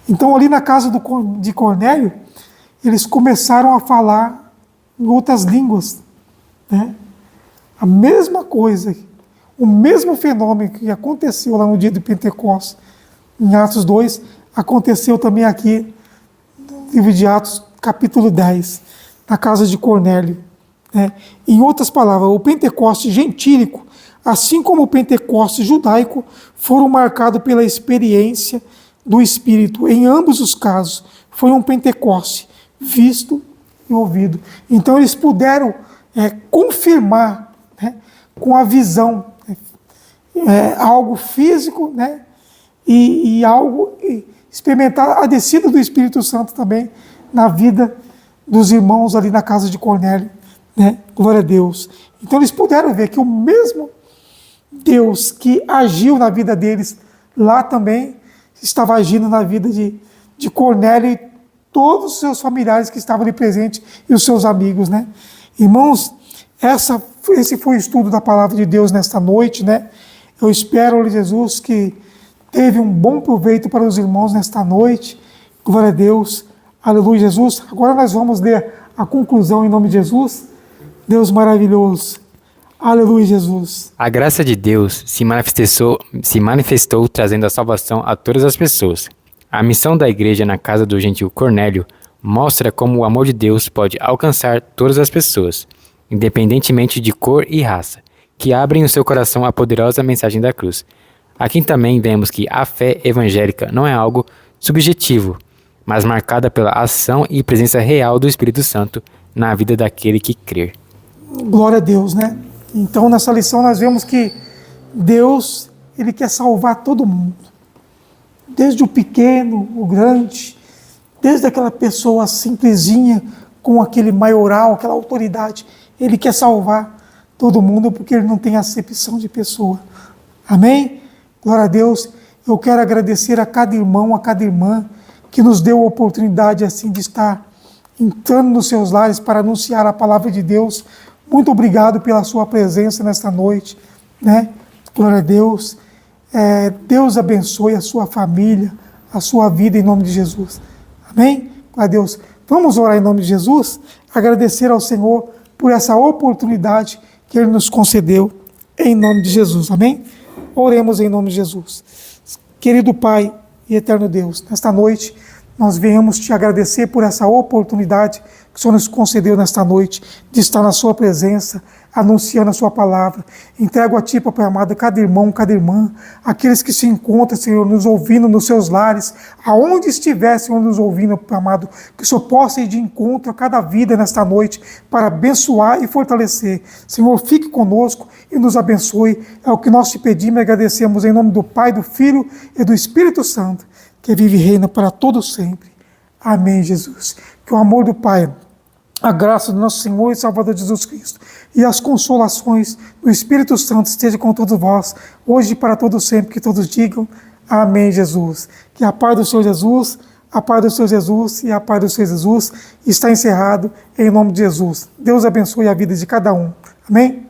Então ali na casa de Cornélio, eles começaram a falar em outras línguas, né? A mesma coisa, o mesmo fenômeno que aconteceu lá no dia de Pentecostes, em Atos 2, aconteceu também aqui no livro de Atos, capítulo 10, na casa de Cornélio, né? Em outras palavras, o Pentecoste gentílico, assim como o Pentecoste judaico, foram marcados pela experiência do Espírito. Em ambos os casos, foi um Pentecoste visto e ouvido. Então eles puderam confirmar, né, com a visão, algo físico, né, e algo, experimentar a descida do Espírito Santo também na vida dos irmãos ali na casa de Cornélio, né? Glória a Deus. Então eles puderam ver que o mesmo Deus que agiu na vida deles lá também estava agindo na vida de Cornélio e todos os seus familiares que estavam ali presentes e os seus amigos, né? Irmãos, Esse foi o estudo da palavra de Deus nesta noite, né? Eu espero, Jesus, que teve um bom proveito para os irmãos nesta noite. Glória a Deus. Aleluia, Jesus. Agora nós vamos ler a conclusão em nome de Jesus. Deus maravilhoso. Aleluia, Jesus. A graça de Deus se manifestou trazendo a salvação a todas as pessoas. A missão da igreja na casa do gentil Cornélio mostra como o amor de Deus pode alcançar todas as pessoas, independentemente de cor e raça, que abrem o seu coração à poderosa mensagem da cruz. Aqui também vemos que a fé evangélica não é algo subjetivo, mas marcada pela ação e presença real do Espírito Santo na vida daquele que crer. Glória a Deus, né? Então, nessa lição nós vemos que Deus, Ele quer salvar todo mundo. Desde o pequeno, o grande, desde aquela pessoa simplesinha, com aquele maioral, aquela autoridade. Ele quer salvar todo mundo porque Ele não tem acepção de pessoa. Amém? Glória a Deus. Eu quero agradecer a cada irmão, a cada irmã que nos deu a oportunidade assim de estar entrando nos seus lares para anunciar a palavra de Deus. Muito obrigado pela sua presença nesta noite, né? Glória a Deus. Deus abençoe a sua família, a sua vida em nome de Jesus. Amém? Glória a Deus. Vamos orar em nome de Jesus, agradecer ao Senhor por essa oportunidade que Ele nos concedeu em nome de Jesus. Amém? Oremos em nome de Jesus. Querido Pai e eterno Deus, nesta noite nós venhamos te agradecer por essa oportunidade que o Senhor nos concedeu nesta noite, de estar na sua presença, anunciando a sua palavra. Entrego a ti, Pai amado, cada irmão, cada irmã, aqueles que se encontram, Senhor, nos ouvindo nos seus lares, aonde estiver, Senhor, nos ouvindo, Pai amado, que o Senhor possa ir de encontro a cada vida nesta noite, para abençoar e fortalecer. Senhor, fique conosco e nos abençoe. É o que nós te pedimos e agradecemos em nome do Pai, do Filho e do Espírito Santo, que vive e reina para todos sempre. Amém, Jesus. Que o amor do Pai, a graça do nosso Senhor e Salvador Jesus Cristo e as consolações do Espírito Santo estejam com todos vós, hoje e para todos sempre, que todos digam amém, Jesus. Que a paz do Senhor Jesus, a paz do Senhor Jesus e a paz do Senhor Jesus está encerrado em nome de Jesus. Deus abençoe a vida de cada um. Amém?